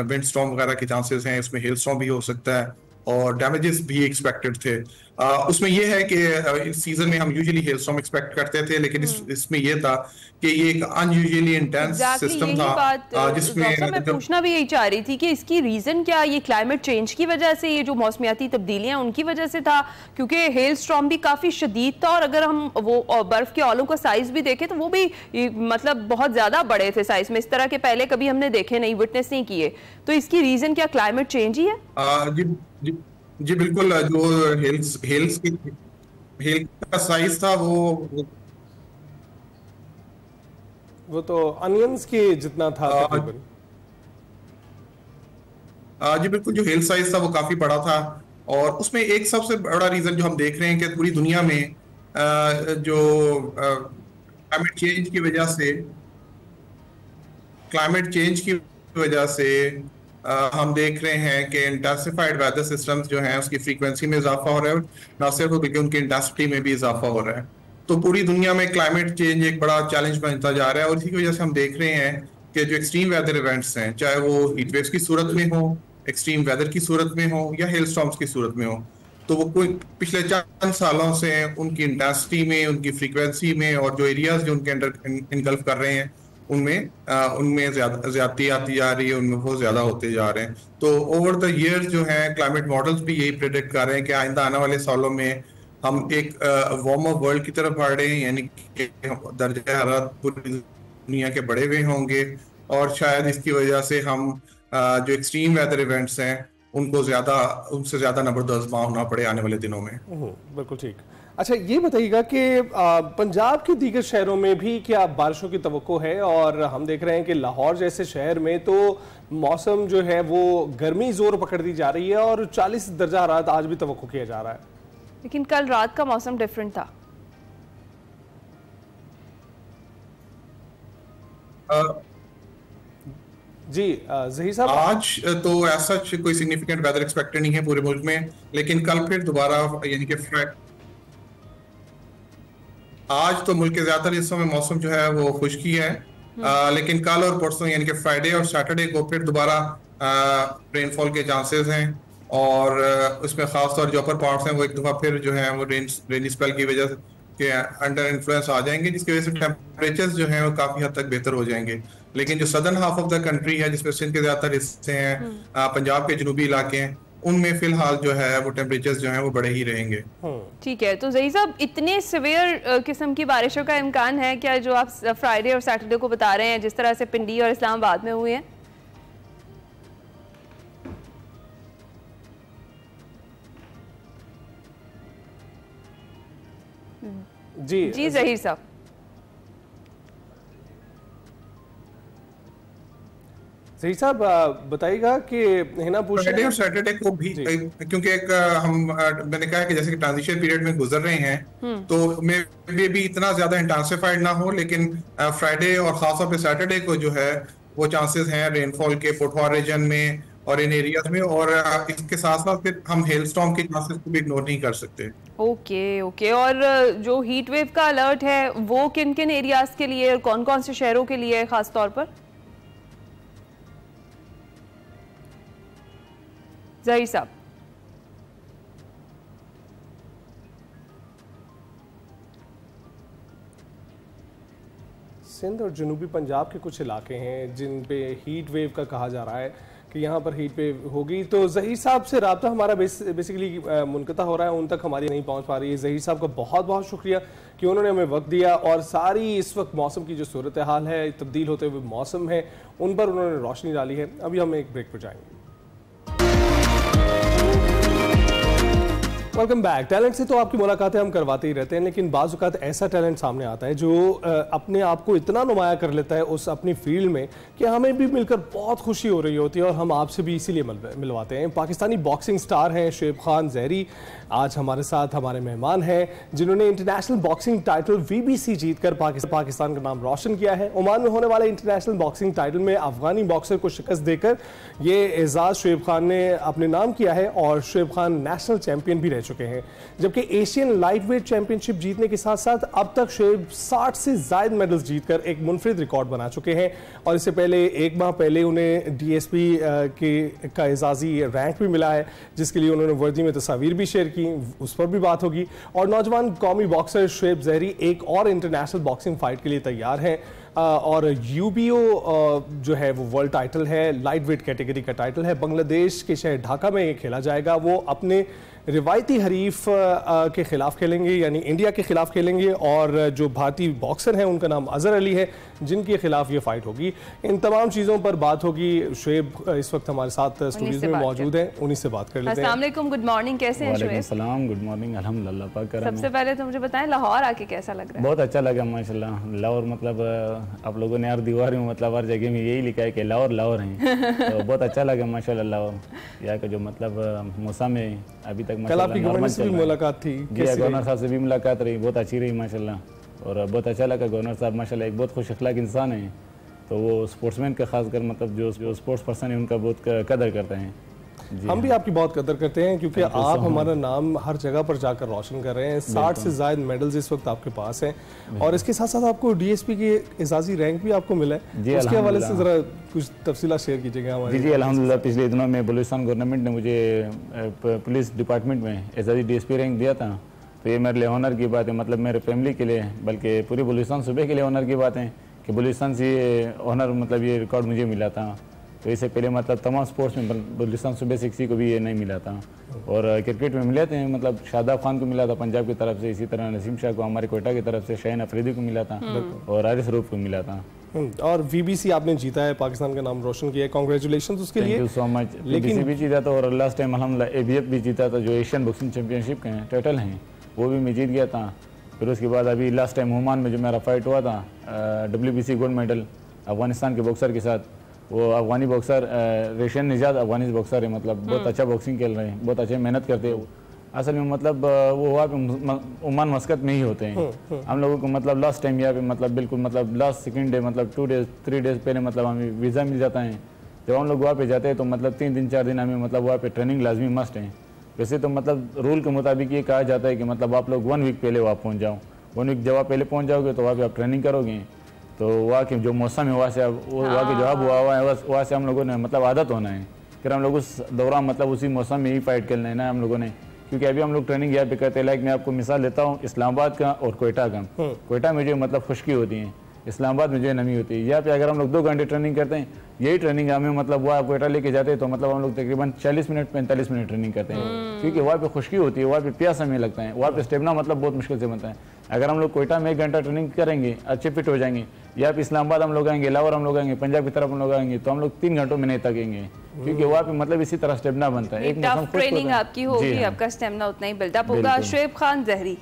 विंड स्टॉर्म वगैरह के चांसेस हैं, इसमें हेल स्टॉर्म भी हो सकता है और डैमेजेस भी एक्सपेक्टेड थे। उसमें यह है कि इस सीजन में हम यूजुअली हेलस्टॉर्म एक्सपेक्ट करते थे, लेकिन इसमें यह था कि ये एक अनयूजुअली इंटेंस सिस्टम था। जिसमें मैं पूछना भी यही चाह रही थी कि इसकी रीजन क्या, ये क्लाइमेट चेंज की वजह से, ये जो मौसमियाती तब्दीलियां उनकी वजह से था? क्योंकि हेलस्टॉर्म भी काफी शदीद था और अगर हम वो बर्फ के औलों का साइज भी देखें तो वो भी मतलब बहुत ज्यादा बड़े थे साइज में, इस तरह के पहले कभी हमने देखे नहीं, विटनेस नहीं किए। तो इसकी रीजन क्या क्लाइमेट चेंज ही है? जी बिल्कुल। जो हेल्स का साइज था वो तो अनियंस के जितना था तकरीबन। जी बिल्कुल, जो हेल साइज था वो काफी बड़ा था और उसमें एक सबसे बड़ा रीजन जो हम देख रहे हैं कि पूरी दुनिया में जो क्लाइमेट चेंज की वजह से हम देख रहे हैं कि इंटेंसिफाइड वेदर सिस्टम्स जो हैं उसकी फ्रीक्वेंसी में इजाफा हो रहा है, न सिर्फ बल्कि उनकी इंटेंसिटी में भी इजाफा हो रहा है। तो पूरी दुनिया में क्लाइमेट चेंज एक बड़ा चैलेंज बनता जा रहा है और इसी की वजह से हम देख रहे हैं कि जो एक्सट्रीम वेदर इवेंट्स हैं, चाहे वो हीट वेव्स की सूरत में हो, एक्सट्रीम वेदर की सूरत में हो या हेल स्टॉर्म्स की सूरत में हो, तो वो कोई पिछले चंद सालों से उनकी इंटेंसिटी में, उनकी फ्रीक्वेंसी में और जो एरियाज जो उनके अंडर इनगल्फ कर रहे हैं उनमें ज्यादती आती जा रही है, उनमें बहुत ज्यादा होते जा रहे हैं। तो ओवर द ईयर्स जो है क्लाइमेट मॉडल्स भी यही प्रेडिक्ट कर रहे हैं कि आइंदा आने वाले सालों में हम एक वार्मर वर्ल्ड की तरफ बढ़ रहे हैं, यानी कि दर्जा हरारत पूरी दुनिया के बढ़े हुए होंगे और शायद इसकी वजह से हम जो एक्सट्रीम वेदर इवेंट्स हैं उनसे ज्यादा नबरदस्त होना पड़े आने वाले दिनों में। बिल्कुल ठीक। अच्छा, ये बताइएगा कि पंजाब के दीगर शहरों में भी क्या बारिशों की तवक्को है? और हम देख रहे हैं कि लाहौर जैसे शहर में तो मौसम जो है वो गर्मी जोर पकड़ती जा रही है और 40 दर्जा हरारत आज भी तवक्को किया जा रहा है, लेकिन कल रात का मौसम डिफरेंट था। जी ज़हीर साहब, आज तो ऐसा कोई सिग्निफिकेंट वेदर एक्सपेक्टेड नहीं है पूरे मुल्क में, लेकिन कल फिर दोबारा यानी कि आज तो मुल्क के ज्यादातर हिस्सों में मौसम जो है वो खुश्की है, लेकिन कल और परसों यानी कि फ्राइडे और सैटरडे को फिर दोबारा रेनफॉल के चांसेस हैं और उसमें खासतौर जो अपर पार्ट्स हैं वो एक दफा फिर जो है वो रेनी स्पेल की वजह के अंडर इन्फ्लुएंस आ जाएंगे, जिसकी वजह से टेम्परेचर्स जो हैं वो काफी हद तक बेहतर हो जाएंगे। लेकिन जो southern half of the country है, जिसमें सिंध के ज्यादातर हिस्से हैं, पंजाब के जनूबी इलाके हैं, उनमें फिलहाल जो है वो टेम्परेचर्स जो हैं वो बढ़े ही रहेंगे। ठीक है, तो ज़हीर साहब, इतने सिवियर किस्म की बारिशों का इम्कान है क्या जो आप फ्राइडे और सैटरडे को बता रहे हैं, जिस तरह से पिंडी और इस्लामाबाद में हुए हैं? जी ज़हीर साहब, सही साहब बताइएगा कि हिना पूछ फ्राइडे और सैटरडे को भी, क्योंकि एक मैंने कहा कि जैसे कि ट्रांजिशन पीरियड में गुजर रहे हैं तो मे भी इतना ज्यादा इंटेंसिफाइड ना हो, लेकिन फ्राइडे और खासतौर पे सैटरडे को जो है वो चांसेस हैं रेनफॉल के पोठवार रीजन में और इन एरियाज में, और इसके साथ साथ फिर हम हेल स्टॉर्म के चांसेस को भी इग्नोर नहीं कर सकते। ओके। और जो हीट वेव का अलर्ट है वो किन किन एरियाज के लिए और कौन कौन से शहरों के लिए है खास तौर पर? ज़हीर साहब, सिंध और जनूबी पंजाब के कुछ इलाके हैं जिन पे हीट वेव का कहा जा रहा है कि यहाँ पर हीट वेव होगी, तो ज़हीर साहब से रब्ता हमारा बेसिकली मुनक़ता हो रहा है, उन तक हमारी नहीं पहुँच पा रही है। ज़हीर साहब का बहुत बहुत शुक्रिया कि उन्होंने हमें वक्त दिया और सारी इस वक्त मौसम की जो सूरत हाल है, तब्दील होते हुए मौसम है, उन पर उन्होंने रोशनी डाली है। अभी हम एक ब्रेक पर जाएंगे। Welcome back. टैलेंट से तो आपकी मुलाकातें हम करवाते ही रहते हैं, लेकिन बाज़ औक़ात ऐसा टैलेंट सामने आता है जो अपने आप को इतना नुमाया कर लेता है उस अपनी फील्ड में कि हमें भी मिलकर बहुत खुशी हो रही होती है और हम आपसे भी इसीलिए मिलवाते हैं। पाकिस्तानी बॉक्सिंग स्टार हैं शुएब खान ज़हरी, आज हमारे साथ हमारे मेहमान हैं जिन्होंने इंटरनेशनल बॉक्सिंग टाइटल VBC जीतकर पाकिस्तान का नाम रोशन किया है। ओमान में होने वाले इंटरनेशनल बॉक्सिंग टाइटल में अफगानी बॉक्सर को शिकस्त देकर ये एजाज़ शुएब खान ने अपने नाम किया है और शुएब खान नेशनल चैंपियन भी रह रह चुके हैं, जबकि एशियन लाइटवेट चैंपियनशिप जीतने के साथ साथ अब तक शोएब 60 से ज्यादा मेडल्स जीतकर एक मुनफरिद रिकॉर्ड बना चुके हैं। और इससे पहले एक माह पहले उन्हें DSP का एजाजी रैंक भी मिला है, जिसके लिए उन्होंने वर्दी में तस्वीर भी शेयर की, उस पर भी बात होगी। और नौजवान कौमी बॉक्सर शोएब ज़हरी एक और इंटरनेशनल बॉक्सिंग फाइट के लिए तैयार हैं और UBO जो है वो वर्ल्ड टाइटल है, लाइट वेट कैटेगरी का टाइटल है, बांग्लादेश के शहर ढाका में खेला जाएगा। वो अपने रिवायती हरीफ के खिलाफ खेलेंगे, यानी इंडिया के खिलाफ खेलेंगे, और जो भारतीय बॉक्सर हैं उनका नाम अजहर अली है, जिनके खिलाफ ये फाइट होगी। इन तमाम चीज़ों पर बात होगी। शोएब इस वक्त हमारे साथ स्टूडियो में मौजूद हैं, उन्हीं से बात कर लेते हैं। अस्सलाम वालेकुम, गुड मॉर्निंग, कैसे हैं शोएब? सलाम, गुड मॉर्निंग, अल्हम्दुलिल्लाह पाक करम। सबसे पहले तो मुझे बताएं लाहौर आके कैसा लग रहा है? बहुत अच्छा लगा माशाल्लाह। लाहौर मतलब आप लोगों ने हर दीवार में मतलब हर जगह में यही लिखा है कि लाहौर लाहौर हैं, तो बहुत अच्छा लगा माशाल्लाह। लाहौर यहाँ का जो मतलब मौसम है अभी तक माशाल्लाह से भी मुलाकात थी, गवर्नर साहब से भी मुलाकात रही, बहुत अच्छी रही माशाल्लाह, और बहुत अच्छा लगा। गवर्नर साहब माशाल्लाह एक बहुत खुश अखलाक इंसान है, तो वो स्पोर्ट्समैन का खासकर मतलब जो स्पोर्ट्स पर्सन है उनका बहुत कदर करते हैं। हम भी आपकी बहुत कदर करते हैं, क्योंकि आप हमारा नाम हर जगह पर जाकर रोशन कर रहे हैं। 60 से ज्यादा मेडल्स इस वक्त आपके पास हैं, और इसके साथ साथ आपको DSP की एजाजी रैंक भी आपको मिला है। उसके हवाले से जरा कुछ तफसीलात शेयर कीजिएगा हमारे। जी अल्हम्दुलिल्लाह, पिछले दिनों में बलूचिस्तान गवर्नमेंट ने मुझे पुलिस डिपार्टमेंट में एजाजी DSP रैंक दिया था, तो ये मेरे लिए ऑनर की बात है, मतलब मेरे फैमिली के लिए, बल्कि पूरी बलूचिस्तान सूबे के लिए ऑनर की बात है कि बलूचिस्तान से ये ऑनर मतलब ये रिकॉर्ड मुझे मिला था। तो इससे पहले मतलब तमाम स्पोर्ट्स में बलूचिस्तान सूबे से किसी को भी ये नहीं मिला था, और क्रिकेट में मिले थे, मतलब शादाब खान को मिला था पंजाब की तरफ से, इसी तरह नसीम शाह को हमारे कोयटा की तरफ से, शाहीन अफरीदी को मिला था, और आरिफ रूफ को मिला था। और VBC आपने जीता है, पाकिस्तान का नाम रोशन किया है, कांग्रेचुलेशंस उसके लिए। Thank you so much. लेकिन भी जीता था, और लास्ट टाइम अल्हम्दुलिल्लाह ABF भी जीता था, जो एशियन बॉक्सिंग चैंपियनशिप के टाइटल हैं वो भी मैं जीत गया था। फिर उसके बाद अभी लास्ट टाइम ओमान में जो मेरा फाइट हुआ था WBC गोल्ड मेडल अफगानिस्तान के बॉक्सर के साथ, वो अफगानी बॉक्सर रेशन निजात अफगानी बॉक्सर है, मतलब बहुत अच्छा बॉक्सिंग खेल रहे हैं, बहुत अच्छे मेहनत करते हैं। असल में मतलब वो वहाँ पे ओमान मस्कत में ही होते हैं। हम लोगों को मतलब लास्ट टाइम यहाँ पे मतलब बिल्कुल मतलब लास्ट सेकंड डे मतलब 2 डेज 3 डेज पहले मतलब हमें वीज़ा मिल जाता है। जब हम लोग वहाँ पे जाते हैं तो मतलब 3 दिन 4 दिन हमें मतलब वहाँ पे ट्रेनिंग लाजमी मस्ट है। वैसे तो मतलब रूल के मुताबिक ये कहा जाता है कि मतलब आप लोग 1 वीक पहले वहाँ पहुँच जाओ। 1 वीक जब आप पहले पहुँच जाओगे तो वहाँ पे आप ट्रेनिंग करोगे, तो वहाँ के जो मौसम है वहाँ से वहाँ के जवाब हुआ है वहाँ से हम लोगों ने मतलब आदत होना है। फिर हम लोग उस दौरान मतलब उसी मौसम में ही फाइट करना है ना हम लोगों ने, क्योंकि अभी हम लोग ट्रेनिंग यहाँ पे करते हैं। लाइक मैं आपको मिसाल देता हूँ इस्लामाबाद का और कोयटा का। कोयटा में जो मतलब खुश्की होती है, इस्लामाबाद में जो नमी होती है। यहाँ पे अगर हम लोग 2 घंटे ट्रेनिंग करते हैं, यही ट्रेनिंग हमें मतलब वहाँ कोयटा लेके जाते हैं तो मतलब हम लोग तकरीबन 40 मिनट 45 मिनट ट्रेनिंग करते हैं, क्योंकि वहाँ पे खुश्की होती है, वहाँ पे प्यास हमें लगता है, वहाँ पे स्टेमिना मतलब बहुत मुश्किल से बनता है। अगर हम लोग कोयटा में 1 घंटा ट्रेनिंग करेंगे, अच्छे फिट हो जाएंगे, या फिर इस्लामाबाद हम लोग आएंगे, लाहौर हम लोग आएंगे, पंजाब की तरफ हम लोग आएंगे, तो हम लोग 3 घंटों में नहीं थकेंगे, क्योंकि वहाँ पे मतलब इसी तरह स्टेमिना बनता है। एक टफ ट्रेनिंग आपकी होगी, आपका स्टेमिना उतना ही बिल्डअप होगा। शोएब खान ज़हरी,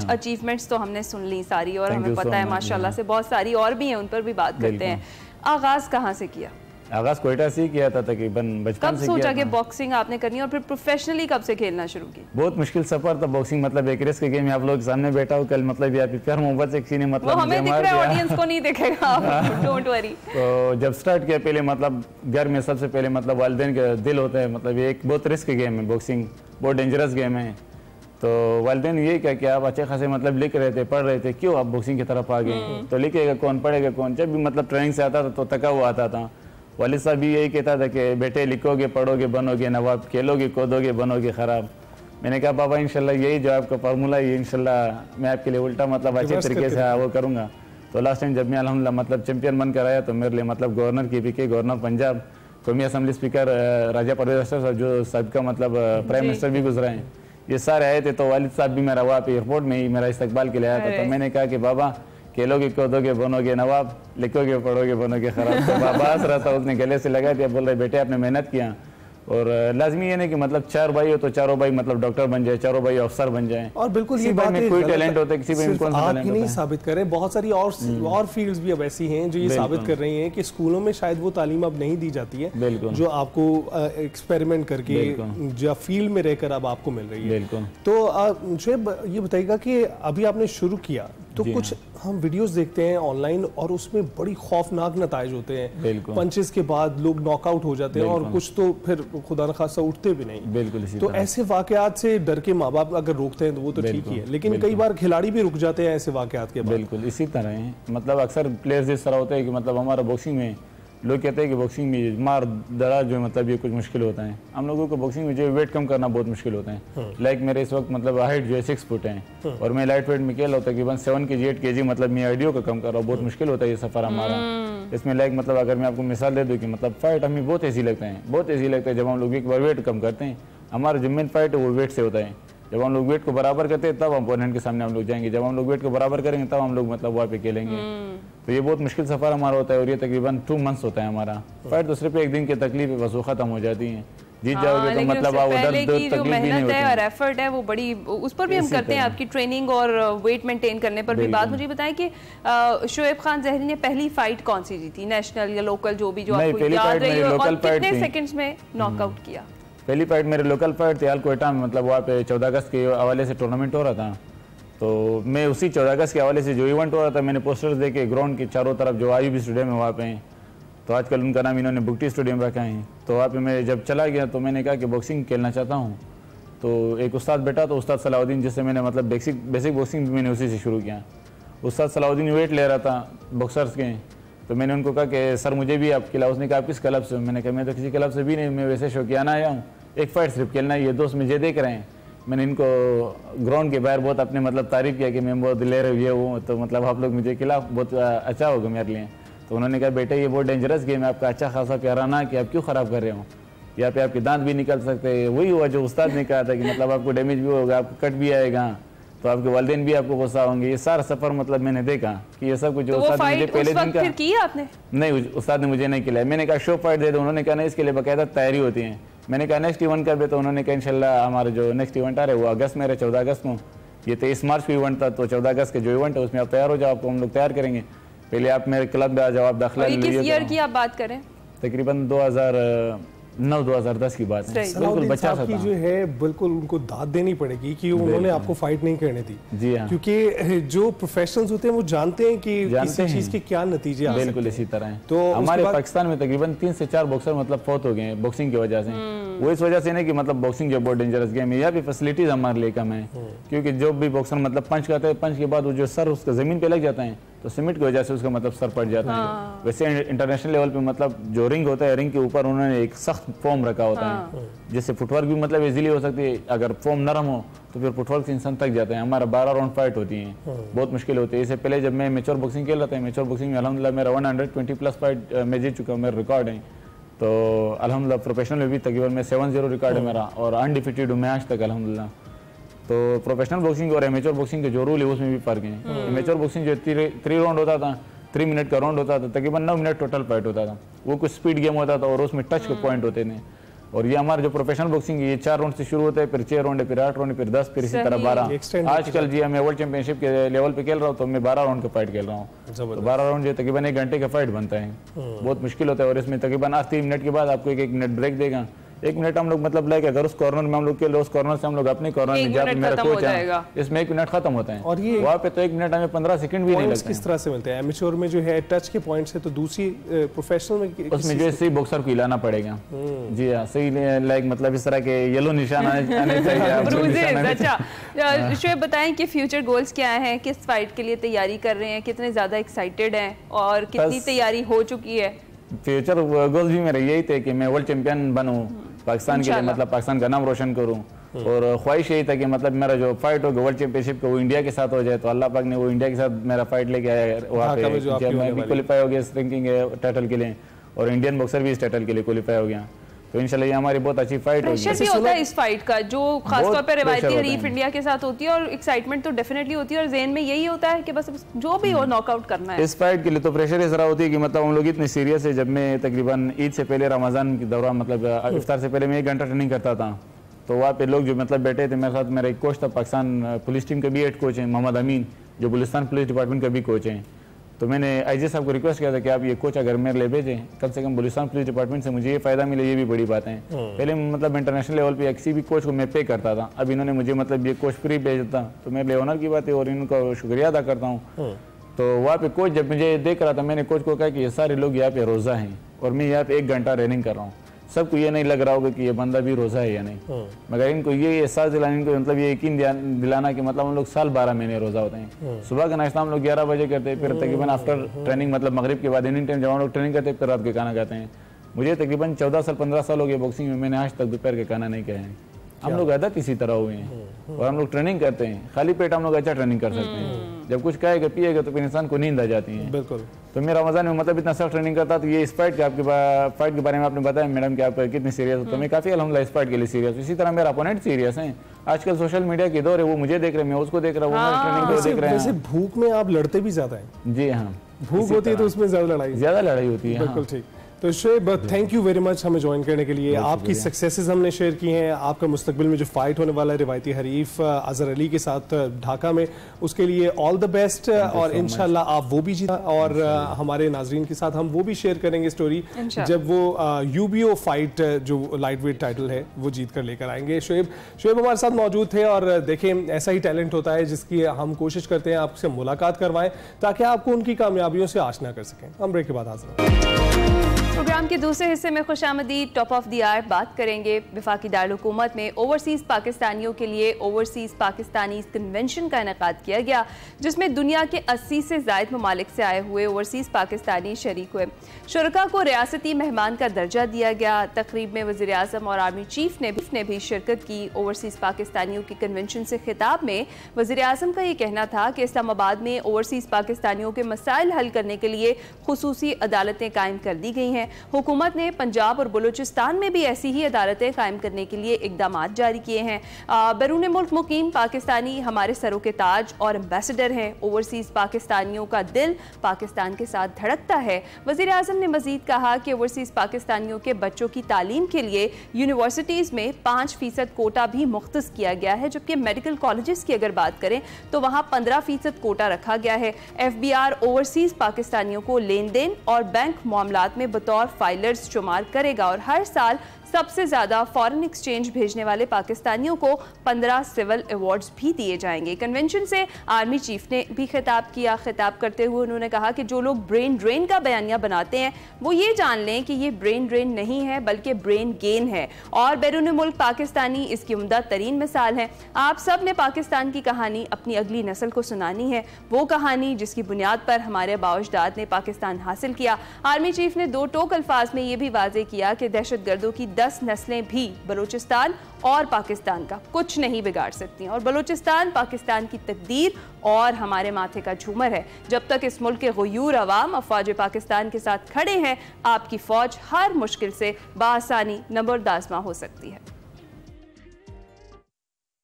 अचीवमेंट्स तो हमने सुन ली सारी, और हमें पता है माशाल्लाह से बहुत सारी और भी हैं, उन पर भी बात करते हैं। आगाज कहाँ से किया? आगाज कोयटा से किया था, तकरीबन बचपन से। कब सोचा कि बॉक्सिंग आपने करनी, और फिर प्रोफेशनली कब से खेलना शुरू की? बहुत मुश्किल सफर था बॉक्सिंग, मतलब एक रेस के गेम में आप लोग सामने बैठा हो कल, मतलब यहाँ पे प्यार मोहब्बत से किसी ने मतलब वो हमें दिख रहा है, ऑडियंस को नहीं दिखेगा, डोंट वरी। तो जब स्टार्ट किया पहले मतलब घर में सबसे पहले मतलब वालिदैन का दिल होता है, मतलब ये एक बहुत रिस्क गेम है बॉक्सिंग, बहुत डेंजरस गेम है। तो वालिदैन यही कहा कि आप अच्छे खासे मतलब लिख रहे थे, पढ़ रहे थे, क्यों आप बॉक्सिंग की तरफ आ गए? तो लिखेगा कौन, पढ़ेगा कौन? जब भी मतलब ट्रेनिंग से आता था तो थका हुआ आता था। वालिद साहब भी यही कहता था कि बेटे लिखोगे पढ़ोगे बनोगे नवाब, खेलोगे कूदोगे बनोगे ख़राब। मैंने कहा बाबा इंशाल्लाह यही जो आपका फार्मूला है, इंशाल्लाह मैं आपके लिए उल्टा मतलब अच्छे तरीके से वो करूँगा। तो लास्ट टाइम जब मैं अल्हम्दुलिल्लाह मतलब चैंपियन बनकर आया तो मेरे लिए मतलब गवर्नर की PK, गवर्नर पंजाब, कौमी असम्बली स्पीकर राजा परवेज अख्तर साहब, जो सबका मतलब प्राइम मिनिस्टर भी गुजरा हैं, ये सारे आए थे। तो वालिद साहब भी मेरा वहाँ पे एयरपोर्ट में ही मेरा इस्तकबाल के लिए आया था। तो मैंने कहा कि बाबा खेलोगे कूदोगे बनोगे नवाब, लिखोगे पढ़ोगे बनोगे खराब। तो बाबा हंस रहा था, उसने गले से लगा दिया, बोल रहे बेटे आपने मेहनत किया, और लाजमी ये नहीं कि मतलब 4 भाई हो तो चारों भाई मतलब डॉक्टर बन जाए, चारों भाई अफसर बन जाए। और बिल्कुल ये बात में कोई टैलेंट होता है, किसी में कौन सा टैलेंट नहीं साबित करें, बहुत सारी और फील्ड्स भी अब ऐसी हैं जो ये साबित कर रही हैं कि स्कूलों में शायद वो तालीम अब नहीं दी जाती है जो आपको एक्सपेरिमेंट करके जो फील्ड में रहकर अब आपको मिल रही है। तो शोएब ये बताइएगा कि अभी आपने शुरू किया तो कुछ हम वीडियोस देखते हैं ऑनलाइन और उसमें बड़ी खौफनाक नताइज होते हैं, पंचेस के बाद लोग नॉकआउट हो जाते हैं और कुछ तो फिर खुदा न खासा उठते भी नहीं। बिल्कुल तो ऐसे वाकयात से डर के माँ बाप अगर रोकते हैं तो वो तो ठीक ही है, लेकिन कई बार खिलाड़ी भी रुक जाते हैं ऐसे वाकयात के बाद। बिल्कुल इसी तरह है, मतलब अक्सर प्लेयर्स इस तरह होते हैं कि मतलब हमारा बॉक्सिंग में लोग कहते हैं कि बॉक्सिंग में मार दरा जो मतलब ये कुछ मुश्किल होता है। हम लोगों को बॉक्सिंग में जो वेट कम करना बहुत मुश्किल होता है। लाइक मेरे इस वक्त मतलब हाइट जो है 6 फुट है और मैं लाइट वेट में खेल रहा हूँ तकरीबन 7 kg 8 kg, मतलब मैं आइडियो का कम कर रहा हूँ। बहुत मुश्किल होता है ये सफ़र हमारा इसमें। लाइक मतलब अगर मैं आपको मिसाल दे दूँ कि मतलब फाइट हमें बहुत ईजी लगता है, बहुत ईजी लगता है जब हम लोग एक बार वेट कम करते हैं। हमारा जो मेन फाइट है वो वेट से होता है। जब हम लोग वेट को बराबर करते हैं तब अपोनेंट के सामने हम लोग जाएंगे, जब हम लोग वेट को बराबर करेंगे तब हम लोग मतलब वहाँ पे खेलेंगे। तो ये बहुत मुश्किल सफर हमारा होता है और ये तकरीबन 2 months होता है हमारा। फाइट तो सिर्फ एक दिन की तकलीफ है बस, वो खत्म हो जाती है। जीत जाओगे तो मतलब आप उधर जो मेहनत है और एफर्ट है वो बड़ी, उस पर भी हम करते हैं, आपकी ट्रेनिंग और वेट मेंटेन करने पर भी बात। मुझे बताएं कि शोएब खान ज़हरी ने पहली फाइट कौन सी जीती, नेशनल या लोकल, जो भी जो आपको याद रही हो, और कितने सेकंड्स में नॉकआउट किया? पहली फाइट मेरे लोकल फाइट थी कोयटा में, मतलब वहाँ पे 14 अगस्त के हवाले से टूर्नामेंट हो रहा था। तो मैं उसी 14 अगस्त के हवाले से जो इवेंट हो रहा था मैंने पोस्टर्स देखे ग्राउंड के चारों तरफ जो आईयूबी स्टेडियम है वहाँ पे, तो आजकल उनका नाम इन्होंने बुगटी स्टेडियम रखा है। तो वहाँ पे मैं जब चला गया तो मैंने कहा कि बॉक्सिंग खेलना चाहता हूँ। तो एक उस्ताद बैठा, तो उस्ताद सलाउद्दीन, जिससे मैंने मतलब बेसिक बॉक्सिंग भी मैंने उसी से शुरू किया। उस्ताद सलाउद्दीन वेट ले रहा था बॉक्सर्स के, तो मैंने उनको कहा कि सर मुझे भी आप खिलाओ। उसने कहा आप किस क्लब से? मैंने कहा मैं तो किसी क्लब से भी नहीं, मैं वैसे शौकियाना आया हूँ, एक फाइट सिर्फ खेलना है, ये दोस्त मुझे देख रहे हैं। मैंने इनको ग्राउंड के बाहर बहुत अपने मतलब तारीफ़ किया कि मैं बहुत ले रही ये हूँ, तो मतलब आप लोग मुझे खिलाओ, बहुत अच्छा होगा मेरे लिए। तो उन्होंने कहा बेटे ये बहुत डेंजरस गेम है, आपका अच्छा खासा प्यारा ना कि आप क्यों ख़राब कर रहे हो, यहाँ पे आपके दांत भी निकल सकते हैं। वही हुआ जो उस्ताद ने कहा था कि मतलब आपको डैमेज भी होगा, आपको कट भी आएगा, तो आपके वालिदैन भी आपको गुस्सा होंगे। ये सारा सफ़र मतलब मैंने देखा कि ये सब कुछ जो उस्ताद ने मुझे पहले दिन का किया आपने? नहीं, उस्ताद ने मुझे नहीं खिलाया। मैंने कहा शो फाइट दे दो, उन्होंने कहा नहीं इसके लिए बाकायदा तैयारी होती है। मैंने कहा नेक्स्ट इवेंट कर दे, तो उन्होंने कहा इंशाल्लाह हमारा जो नेक्स्ट इवेंट आ रहा है वो अगस्त में, 14 अगस्त को। ये 23 मार्च को इवेंट था, तो 14 अगस्त के जो इवेंट है उसमें आप तैयार हो जाओ, आपको हम लोग तैयार करेंगे। पहले आप मेरे क्लब में आ जाओ, आप दाखिला ले लीजिए। किस ईयर की आप बात करें? तकरीबन 2009-2010 की बात है। बिल्कुल बच्चा सा था। जो है बिल्कुल उनको दाद देनी पड़ेगी कि उन्होंने आपको फाइट नहीं करने दी। जी हाँ, क्योंकि जो प्रोफेशनल्स होते हैं वो जानते हैं कि किसी चीज के क्या नतीजे आ सकते हैं। बिल्कुल इसी तरह है। तो हमारे पाकिस्तान में तकरीबन 3 से 4 बॉक्सर मतलब फौत हो गए हैं बॉक्सिंग की वजह से। वो इस वजह से नहीं कि मतलब बॉक्सिंग जो बहुत डेंजरस गेम है, यहाँ भी फैसिलिटीज हमारे लिए कम है। क्योंकि जो भी बॉक्सर मतलब पंच करता है, पंच के बाद वो जो सर उसका जमीन पे लग जाता है तो सीमेंट की वजह से उसका मतलब सर पड़ जाता है। वैसे इंटरनेशनल लेवल पे मतलब जो रिंग होता है, रिंग के ऊपर उन्होंने एक सख्त फॉर्म रखा होता है जिससे फुटवर्क भी मतलब इजीली हो सकती है। अगर फॉर्म नरम हो तो फिर फुटवर्क से इंसान थक जाता है। हमारा 12 राउंड फाइट होती है, बहुत मुश्किल होती है। इससे पहले जब मैं मैच्योर बॉक्सिंग खेल रहा था, मैच्योर बॉक्सिंग में अल्हम्दुलिल्लाह मेरा 120+ फाइट मैं जीत चुका हूँ, मेरा रिकॉर्ड है। तो अल्हम्दुलिल्लाह प्रोफेशनल में भी तकरीबन मैं 7-0 रिकॉर्ड है मेरा और अनडिफिटेड हूँ मैं आज तक अल्हम्दुलिल्लाह। तो प्रोफेशनल बॉक्सिंग और एमेच्योर बॉक्सिंग के जो रूल है उसमें भी फर्क है। एमेच्योर बॉक्सिंग जो 3 राउंड होता था, 3 मिनट का राउंड होता था, तकरीबन 9 मिनट टोटल फाइट होता था। वो कुछ स्पीड गेम होता था और उसमें टच के पॉइंट होते थे। और ये हमारा जो प्रोफेशनल बॉक्सिंग है ये 4 राउंड से शुरू होता है, फिर 6 राउंड है, फिर 8 राउंड है, फिर 10, फिर इसी तरह 12। आजकल जी मैं वर्ल्ड चैंपियनशिप के लेवल पे खेल रहा हूँ तो मैं 12 राउंड का फाइट खेल रहा हूँ। तो 12 राउंड जो तकरीबन 1 घंटे का फाइट बनता है, बहुत मुश्किल होता है। और इसमें तकरीबन 3 मिनट के बाद आपको 1 मिनट ब्रेक देगा। 1 मिनट हम लोग मतलब लाइक अगर उस कॉर्नर में हम लोग खेल रहे उस कॉर्नर से हम लोग अपने कॉर्नर में जहाँ पे मेरा कोच है इसमें 1 मिनट खत्म होता है। और ये वहाँ पे तो 1 मिनट हमें 15 सेकंड भी नहीं लगते। किस तरह से मिलते हैं एमेच्योर में जो है टच के पॉइंट से, तो दूसरी प्रोफेशनल में उसमें जो सही बॉक्सर को हिलाना पड़ेगा। जी हाँ, सही लाइक मतलब इस तरह के येलो निशान आने चाहिए। अच्छा शोएब बताएं कि फ्यूचर गोल्स क्या हैं, किस फाइट के लिए तैयारी कर रहे हैं, कितने ज्यादा एक्साइटेड हैं और कितनी तैयारी हो चुकी है? फ्यूचर गोल्स भी मेरे यही थे कि मैं वर्ल्ड चैंपियन बनूं पाकिस्तान के लिए, मतलब पाकिस्तान का नाम रोशन करूं। और ख्वाहिश यही था कि मतलब मेरा जो फाइट होगा वर्ल्ड चैंपियनशिप का वो इंडिया के साथ हो जाए। तो अल्लाह पाक ने वो इंडिया के साथ मेरा फाइट लेके आया वहाँ पे, जब मैं भी क्वालिफाई हो गया इस रैंकिंग टाइटल के लिए और इंडियन बॉक्सर भी इस टाइटल के लिए क्वालिफाई हो गया। तो इंशाल्लाह ये हमारी बहुत अच्छी फाइट होगी। प्रेशर भी होता है इस फाइट का, जो खासतौर पे रिवायती हरीफ इंडिया के साथ होती है, और एक्साइटमेंट तो डेफिनेटली होती है और ज़हन में यही होता है कि बस जो भी हो नॉकआउट करना है। इस फाइट के लिए तो प्रेशर इस तरह होती है कि मतलब हम लोग इतने सीरियस है। जब मैं तकरीबन ईद से पहले रमज़ान के दौरान मतलब इफ्तार से पहले मैं 1 घंटा ट्रेनिंग करता था, तो वहाँ पे लोग जो मतलब बैठे थे मेरे साथ, मेरा एक कोच था पाकिस्तान पुलिस टीम का भी हेड कोच है मोहम्मद अमीन, जो बलूचिस्तान पुलिस डिपार्टमेंट का भी कोच है। तो मैंने आईजी साहब को रिक्वेस्ट किया था कि आप ये कोच अगर मेरे लिए भेजें, कम से कम बलूचिस्तान पुलिस डिपार्टमेंट से मुझे ये फ़ायदा मिले, ये भी बड़ी बात है। पहले मतलब इंटरनेशनल लेवल पे किसी भी कोच को मैं पे करता था, अब इन्होंने मुझे मतलब ये कोच फ्री भेजता, तो मेरे लिए ऑनर की बात है और इनका शुक्रिया अदा करता हूँ। तो वहाँ पे कोच जब मुझे देख रहा था, मैंने कोच को कहा कि ये सारे लोग यहाँ पे रोज़ा हैं और मैं यहाँ पे 1 घंटा रनिंग कर रहा हूँ, सबको ये नहीं लग रहा होगा कि ये बंदा भी रोज़ा है या नहीं, मगर इनको ये एहसास दिलाना, इनको मतलब ये यकीन दिलाना कि मतलब हम लोग साल 12 महीने रोज़ा होते हैं। सुबह का नाश्ता हम लोग 11 बजे करते हैं, फिर तकरीबन आफ्टर ट्रेनिंग मतलब मगरिब के बाद इवनिंग टाइम जब हम लोग ट्रेनिंग करते हैं, फिर रात के खाना खाते हैं। मुझे तकरीबन 14 साल 15 साल हो गए बॉक्सिंग में, मैंने आज तक दोपहर के खाना नहीं खाया है। हम लोग आदत इसी तरह हुए हैं और हम लोग ट्रेनिंग करते हैं, खाली पेट हम लोग अच्छा ट्रेनिंग कर सकते हैं, जब कुछ खाएगा पिएगा तो फिर इंसान को नींद आ जाती है। बिल्कुल। तो मेरा रमज़ान में मतलब इतना सख्त ट्रेनिंग करता, तो ये इस फाइट के बारे में आपने बताया मैडम कि आप कितनी सीरियस हो, तो मैं काफ़ी अल्हम्दुलिल्लाह इस फाइट के लिए सीरियस हूँ। इसी तरह मेरा अपोनेंट सीरियस है। आजकल सोशल मीडिया के दौर है, वो मुझे देख रहे हैं, मैं उसको देख रहा हूँ, वो ट्रेनिंग को देख रहे हैं। भूख में आप लड़ते भी ज्यादा हैं। जी हाँ, भूख होती है तो उसमें ज्यादा लड़ाई होती है। बिल्कुल ठीक। तो Shoaib, thank you very much हमें ज्वाइन करने के लिए। आपकी सक्सेसेस हमने शेयर की हैं, आपका मुस्तकबिल में जो फाइट होने वाला है रिवायती हरीफ अजहर अली के साथ ढाका में, उसके लिए ऑल द बेस्ट और इंशाल्लाह आप वो भी जीता और हमारे नाजरीन के साथ हम वो भी शेयर करेंगे स्टोरी जब वो यूबीओ फाइट जो लाइट वेट टाइटल है वो जीत कर लेकर आएंगे। शोएब हमारे साथ मौजूद थे और देखें ऐसा ही टैलेंट होता है जिसकी हम कोशिश करते हैं आपसे मुलाकात करवाएं ताकि आपको उनकी कामयाबियों से आशना कर सकें। हम ब्रेक के बाद हाजिर। प्रोग्राम के दूसरे हिस्से में खुशामदीद टॉप ऑफ द आवर बात करेंगे। वफाकी दारुल हुकूमत में ओवरसीज़ पाकिस्तानियों के लिए ओवरसीज़ पाकिस्तानी कन्वेंशन का इनेकाद किया गया, जिसमें दुनिया के 80 से ज़ायद ममालिक से आए हुए ओवरसीज़ पाकिस्तानी शरीक हुए। शुरका को रियासती मेहमान का दर्जा दिया गया। तकरीब में वज़ीर आज़म और आर्मी चीफ ने भी शिरकत की। ओवरसीज़ पाकिस्तानियों के कन्वेंशन से खिताब में वज़ीर आज़म का ये कहना था कि इस्लामाबाद में ओवरसीज़ पाकिस्तानियों के मसाइल हल करने के लिए खुसूसी अदालतें कायम कर दी गई हैं। हुकूमत ने पंजाब और बलूचिस्तान में भी ऐसी ही अदालतें कायम करने के लिए इकदाम जारी किए हैं। बैरून मुल्क मुकीम पाकिस्तानी हमारे सरों के ताज और एम्बेसडर हैं। ओवरसीज़ पाकिस्तानियों का दिल पाकिस्तान के साथ धड़कता है। वज़ीर आज़म ने मज़ीद कहा कि ओवरसीज़ पाकिस्तानियों के बच्चों की तालीम के लिए यूनिवर्सिटीज़ में 5% कोटा भी मुख्तस किया गया है, जबकि मेडिकल कॉलेजेस की अगर बात करें तो वहाँ 15% कोटा रखा गया है। FBR ओवरसीज़ पाकिस्तानियों को लेन देन और बैंक मामलात में बतौर फाइलर्स शुमार करेगा और हर साल सबसे ज़्यादा फॉरेन एक्सचेंज भेजने वाले पाकिस्तानियों को 15 सिविल अवार्ड्स भी दिए जाएंगे। कन्वेंशन से आर्मी चीफ ने भी खिताब किया। खिताब करते हुए उन्होंने कहा कि जो लोग ब्रेन ड्रेन का बयानिया बनाते हैं वो ये जान लें कि ये ब्रेन ड्रेन नहीं है बल्कि ब्रेन गेन है और बैरून मुल्क पाकिस्तानी इसकी उम्दा तरीन मिसाल है। आप सब ने पाकिस्तान की कहानी अपनी अगली नस्ल को सुनानी है, वो कहानी जिसकी बुनियाद पर हमारे बाओजदाद ने पाकिस्तान हासिल किया। आर्मी चीफ ने 2 टोक अल्फाज में ये भी वाजे किया कि दहशतगर्दों की 10 नस्लें भी बलूचिस्तान और पाकिस्तान का कुछ नहीं बिगाड़ सकती और बलूचिस्तान पाकिस्तान की तकदीर और हमारे माथे का झूमर है। जब तक इस मुल्क के गयूर अवाम अफवाज पाकिस्तान के साथ खड़े हैं, आपकी फौज हर मुश्किल से बासानी नंबरदाज़मा हो सकती है।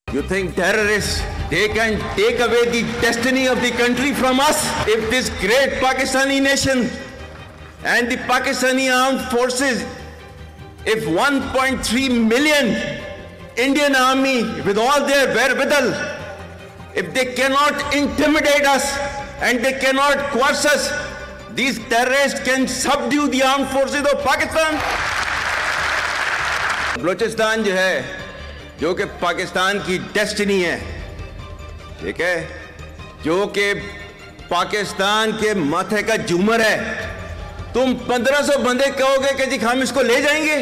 You think terrorists, they can take away the destiny of the country from us? If this great Pakistani nation and the Pakistani armed forces, if 1.3 million Indian army with all their wherewithal, if they cannot intimidate us and they cannot coerce us, these terrorists can subdue the armed forces of Pakistan. Balochistan जो है, जो कि पाकिस्तान की destiny है, ठीक है, जो कि पाकिस्तान के माथे का झूमर है, तुम 1500 बंदे कहोगे कि जी हम इसको ले जाएंगे,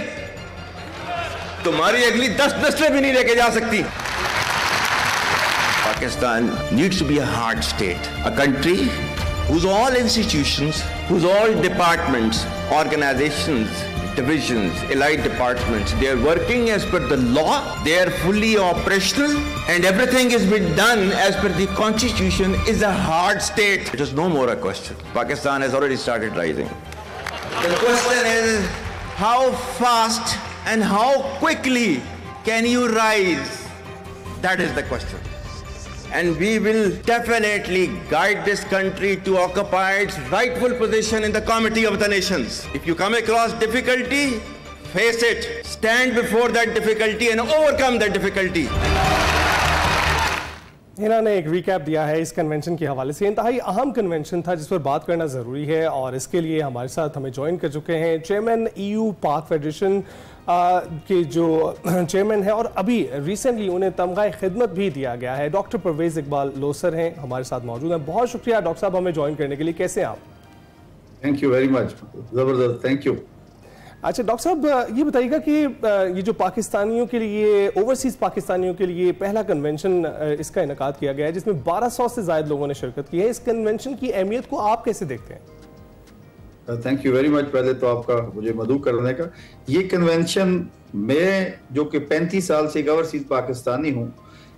तुम्हारी अगली 10 नस्लें भी नहीं लेके जा सकती। Pakistan needs to be a hard state, a country whose all institutions, whose all departments, organizations, divisions, allied departments, they are working as per the law, they are fully operational, and everything is being done as per the constitution, is a hard state. It is no more a question. Pakistan has already started rising. The question is, how fast and how quickly can you rise? That is the question. And we will definitely guide this country to occupy its rightful position in the Committee of the Nations. If you come across difficulty, face it. Stand before that difficulty and overcome that difficulty. Hina ने एक recap दिया है इस convention के हवाले से। इंतहाई अहम कन्वेंशन था जिस पर बात करना ज़रूरी है, और इसके लिए हमारे साथ हमें ज्वाइन कर चुके हैं चेयरमैन EU पाक फेडरेशन के जो चेयरमैन है, और अभी रिसेंटली उन्हें तमगाए खिदमत भी दिया गया है, डॉक्टर परवेज इकबाल लोसर हैं, हमारे साथ मौजूद हैं। बहुत शुक्रिया डॉक्टर साहब हमें ज्वाइन करने के लिए। कैसे हैं आप? थैंक यू वेरी मच, ज़बरदस्त, थैंक यू। अच्छा डॉक्टर साहब, ये बताइएगा कि ये जो पाकिस्तानियों के लिए, ओवरसीज पाकिस्तानियों के लिए पहला कन्वेंशन इसका इनेकाद किया गया है जिसमें 1200 से ज़ायद लोगों ने शिरकत की है, इस कन्वेंशन की अहमियत को आप कैसे देखते हैं? Thank you very much. पहले तो आपका मुझे मदऊ करने का। ये कन्वेंशन, मैं जो कि 35 साल से ओवरसीज पाकिस्तानी हूँ,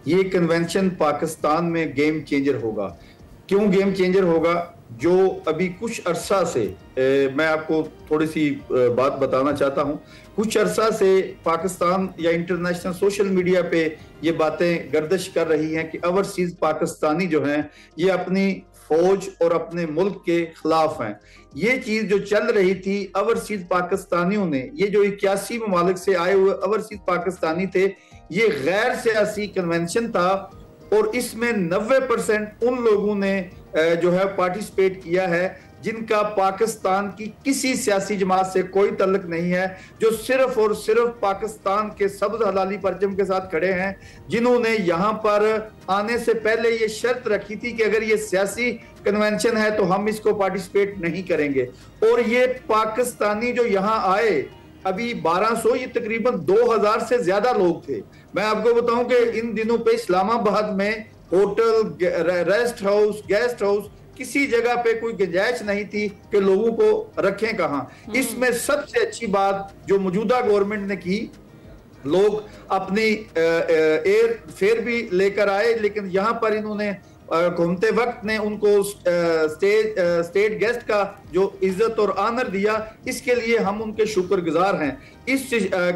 ये कन्वेंशन पाकिस्तान में गेम चेंजर होगा। क्यों गेम चेंजर होगा? जो अभी कुछ अरसा से मैं आपको थोड़ी सी बात बताना चाहता हूं। कुछ अरसा से पाकिस्तान या इंटरनेशनल सोशल मीडिया पे ये बातें गर्दिश कर रही हैं कि ओवरसीज पाकिस्तानी जो हैं ये अपनी फौज और अपने मुल्क के खिलाफ हैं। ये चीज जो चल रही थी, ओवरसीज पाकिस्तानियों ने, ये जो 81 ममालिक से आए हुए ओवरसीज पाकिस्तानी थे, ये गैर सियासी कन्वेंशन था और इसमें 90% उन लोगों ने जो है पार्टिसिपेट किया है जिनका पाकिस्तान की किसी सियासी जमात से कोई तल्लुक नहीं है, जो सिर्फ और सिर्फ पाकिस्तान के सब्ज हलाली परचम के साथ खड़े हैं, जिन्होंने यहाँ पर आने से पहले ये शर्त रखी थी कि अगर ये सियासी कन्वेंशन है तो हम इसको पार्टिसिपेट नहीं करेंगे। और ये पाकिस्तानी जो यहाँ आए, अभी 1200, ये तकरीबन 2000 से ज्यादा लोग थे। मैं आपको बताऊं कि इन दिनों पे इस्लामाबाद में hotel, rest house, guest house, किसी जगह पे कोई गुंजाइश नहीं थी कि लोगों को रखें कहां। इसमें सबसे अच्छी बात जो मौजूदा गवर्नमेंट ने की, लोग अपनी एयर फेयर भी लेकर आए, लेकिन यहाँ पर इन्होंने घूमते वक्त ने उनको स्टेट गेस्ट का जो इज्जत और आनर दिया, इसके लिए हम उनके शुक्रगुजार हैं। इस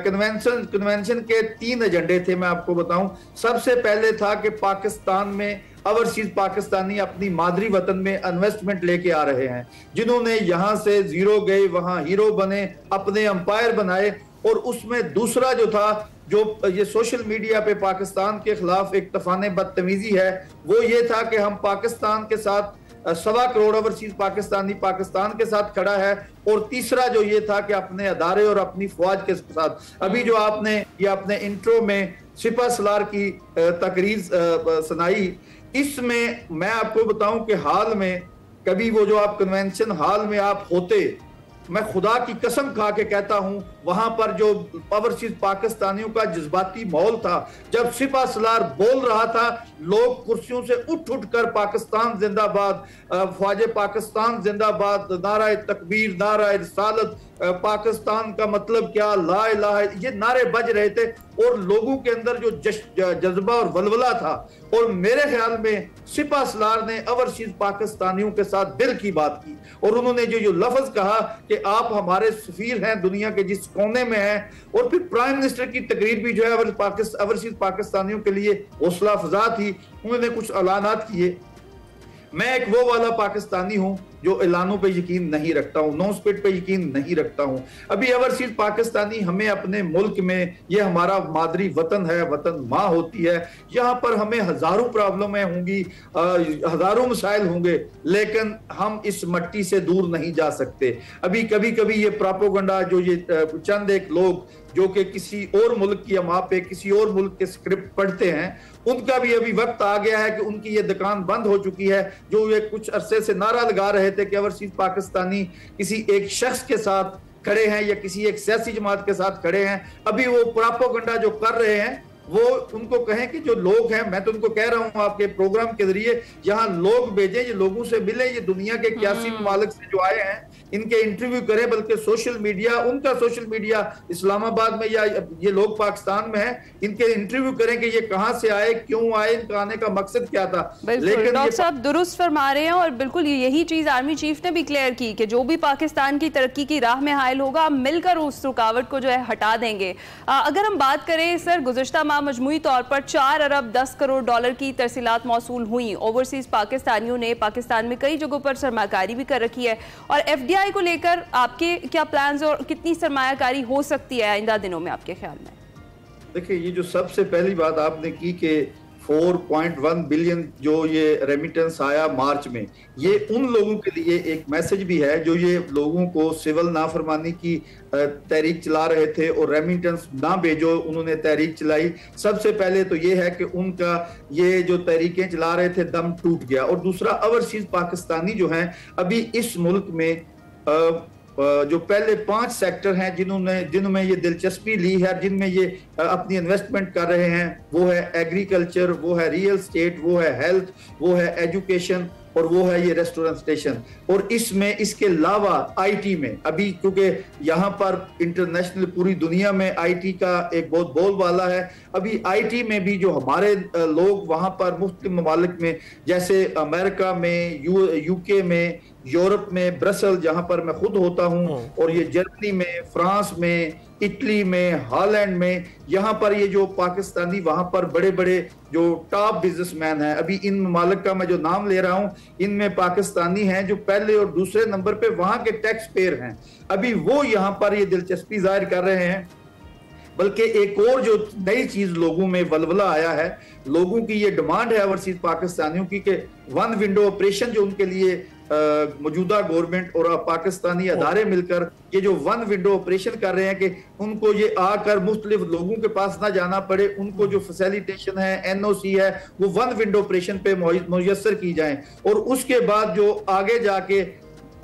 कन्वेंशन के 3 एजेंडे थे, मैं आपको बताऊं। सबसे पहले था कि पाकिस्तान में ओवरसीज पाकिस्तानी अपनी मादरी वतन में इन्वेस्टमेंट लेके आ रहे हैं, जिन्होंने यहाँ से जीरो गए वहां हीरो बने, अपने अंपायर बनाए। और उसमें दूसरा जो था, जो ये सोशल मीडिया पे पाकिस्तान के खिलाफ एक तूफान बदतमीजी है, वो ये था कि हम पाकिस्तान के साथ 1.25 करोड़ ओवरसीज पाकिस्तानी पाकिस्तान के साथ खड़ा है। और तीसरा जो ये था कि अपने अदारे और अपनी फौज के साथ। अभी जो आपने ये अपने इंट्रो में सिपा सलार की तकरीर सुनाई, इसमें मैं आपको बताऊं कि हाल में कभी वो जो आप कन्वेंशन हाल में आप होते, मैं खुदा की कसम खा के कहता हूं, वहां पर जो ओवरसीज पाकिस्तानियों का जज्बाती माहौल था, जब सिपा सलार बोल रहा था, लोग कुर्सियों से उठ कर पाकिस्तान जिंदाबाद, ख्वाजे पाकिस्तान जिंदाबाद, नारा तकबीर, नारा रिसालत, पाकिस्तान का मतलब क्या, ला इलाहा, ये नारे बज रहे थे। और लोगों के अंदर जो जज्बा और वलवला था, और मेरे ख्याल में सिपा सलार ने ओवरसीज पाकिस्तानियों के साथ दिल की बात की, और उन्होंने जो लफ्ज कहा कि आप हमारे सफीर हैं दुनिया के जिस कोने में हैं। और फिर प्राइम मिनिस्टर की तकरीर भी जो है ओवरसीज पाकिस्तानियों के लिए हौसला अफजा थी। उन्होंने कुछ ऐलानात किए। मैं एक वो वाला पाकिस्तानी हूं जो ऐलानों पे यकीन नहीं रखता हूं, नो स्पिट पे यकीन नहीं रखता हूं। अभी ओवरसीज पाकिस्तानी, हमें अपने मुल्क में, ये हमारा मादरी वतन है, वतन माँ होती है, यहाँ पर हमें हजारों प्रॉब्लमें होंगी, हजारों मसाइल होंगे, लेकिन हम इस मट्टी से दूर नहीं जा सकते। अभी कभी ये प्रोपेगेंडा जो ये चंद एक लोग जो कि किसी और मुल्क की अमा पे किसी और मुल्क के स्क्रिप्ट पढ़ते हैं, उनका भी अभी वक्त आ गया है कि उनकी ये दुकान बंद हो चुकी है। जो ये कुछ अरसे से नारा लगा रहे थे कि ओवरसीज पाकिस्तानी किसी एक शख्स के साथ खड़े हैं या किसी एक सियासी जमात के साथ खड़े हैं, अभी वो प्रोपेगेंडा जो कर रहे हैं, वो उनको कहें कि जो लोग हैं, मैं तो उनको कह रहा हूं आपके प्रोग्राम के जरिए, यहाँ लोग भेजें, ये लोगों से मिले, ये दुनिया के 81 ममालिक से जो आए हैं, इनके इंटरव्यू करें। बल्कि सोशल मीडिया, उनका सोशल मीडिया इस्लामाबाद में या ये लोग पाकिस्तान में हैं, इनके इंटरव्यू करें कि ये कहां से आए, क्यों आए, इनका आने का मकसद क्या था। लेकिन डॉक्टर साहब दुरुस्त फरमा रहे हैं, और बिल्कुल यही चीज आर्मी चीफ ने भी क्लियर की कि जो भी पाकिस्तान की तरक्की की राह में हायल होगा, हम मिलकर उस रुकावट को जो है हटा देंगे। अगर हम बात करें सर, गुज़िश्ता माह मजमूई तौर पर 4 अरब 10 करोड़ डॉलर की तरसीलात मौसूल हुई। ओवरसीज पाकिस्तानियों ने पाकिस्तान में कई जगहों पर सरमाकारी भी कर रखी है, और FDI को लेकर आपके क्या प्लान्स और कितनी सरमायाकारी हो सकती है आइंदा दिनों में आपके ख्याल में? देखिए, ये जो सबसे पहली बात आपने की कि 4.1 बिलियन जो ये रेमिटेंस आया मार्च में, ये उन लोगों के लिए एक मैसेज भी है जो ये लोगों को सिविल नाफरमानी की तहरीक चला रहे थे और रेमिटेंस ना भेजो, उन्होंने तहरीक चलाई। सबसे पहले तो ये है कि उनका ये जो तहरीकें चला रहे थे दम टूट गया। और दूसरा, ओवरसीज पाकिस्तानी जो हैं अभी इस मुल्क में जो पहले 5 सेक्टर हैं जिनमें ये दिलचस्पी ली है, जिनमें ये अपनी इन्वेस्टमेंट कर रहे हैं, वो है एग्रीकल्चर, वो है रियल स्टेट, वो है हेल्थ, वो है एजुकेशन और वो है ये रेस्टोरेंट स्टेशन। और इसमें इसके अलावा आईटी में अभी, क्योंकि यहाँ पर इंटरनेशनल पूरी दुनिया में आईटी का एक बहुत बोलबाला है, अभी आईटी में भी जो हमारे लोग वहाँ पर मुख्तलिफ ममालिक में, जैसे अमेरिका में, यूके में, यूरोप में, ब्रसल जहां पर मैं खुद होता हूं, और ये जर्मनी में, फ्रांस में, इटली में, हॉलैंड में, यहाँ पर ये जो पाकिस्तानी वहां पर बड़े बड़े जो टॉप बिजनेसमैन हैं, अभी इन ममालिक का मैं जो नाम ले रहा हूं, इनमें पाकिस्तानी हैं जो पहले और दूसरे नंबर पे वहां के टैक्स पेयर हैं। अभी वो यहाँ पर ये दिलचस्पी जाहिर कर रहे हैं। बल्कि एक और जो नई चीज लोगों में वलवला आया है, लोगों की ये डिमांड है ओवरसीज पाकिस्तानियों की कि वन विंडो ऑपरेशन जो उनके लिए मौजूदा गवर्नमेंट और पाकिस्तानी अदारे मिलकर ये जो वन विंडो ऑपरेशन कर रहे हैं कि उनको ये आकर मुख्तलिफ लोगों के पास ना जाना पड़े, उनको जो फैसिलिटेशन है, एनओसी है, वो वन विंडो ऑपरेशन पे मुयस्सर की जाए। और उसके बाद जो आगे जाके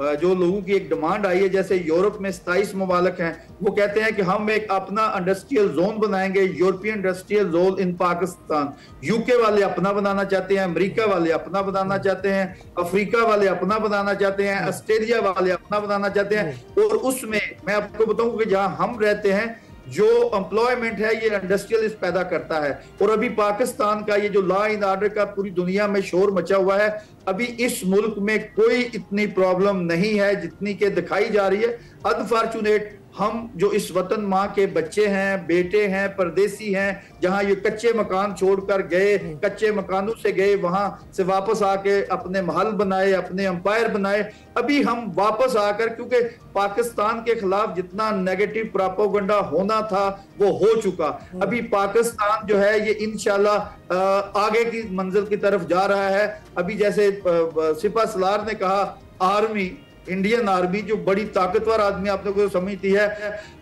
जो लोगों की एक डिमांड आई है, जैसे यूरोप में 27 ममालिक हैं, वो कहते हैं कि हम एक अपना इंडस्ट्रियल जोन बनाएंगे, यूरोपियन इंडस्ट्रियल जोन इन पाकिस्तान। यूके वाले अपना बनाना चाहते हैं, अमेरिका वाले अपना बनाना चाहते हैं, अफ्रीका वाले अपना बनाना चाहते हैं, ऑस्ट्रेलिया वाले अपना बनाना चाहते हैं। और उसमें मैं आपको बताऊं कि जहां हम रहते हैं जो एम्प्लॉयमेंट है ये इंडस्ट्रियलिस्ट पैदा करता है। और अभी पाकिस्तान का ये जो लॉ एंड ऑर्डर का पूरी दुनिया में शोर मचा हुआ है, अभी इस मुल्क में कोई इतनी प्रॉब्लम नहीं है जितनी के दिखाई जा रही है। अनफॉर्चुनेट हम जो इस वतन माँ के बच्चे हैं, बेटे हैं, परदेसी हैं, जहां ये कच्चे मकान छोड़कर गए, कच्चे मकानों से गए, वहां से वापस आके अपने महल बनाए, अपने एम्पायर बनाए, अभी हम वापस आकर, क्योंकि पाकिस्तान के खिलाफ जितना नेगेटिव प्रोपेगेंडा होना था वो हो चुका। अभी पाकिस्तान जो है ये इंशाल्लाह आगे की मंजिल की तरफ जा रहा है। अभी जैसे सिपा सलार ने कहा, आर्मी, इंडियन आर्मी जो बड़ी ताकतवर आदमी आपने को समझती है,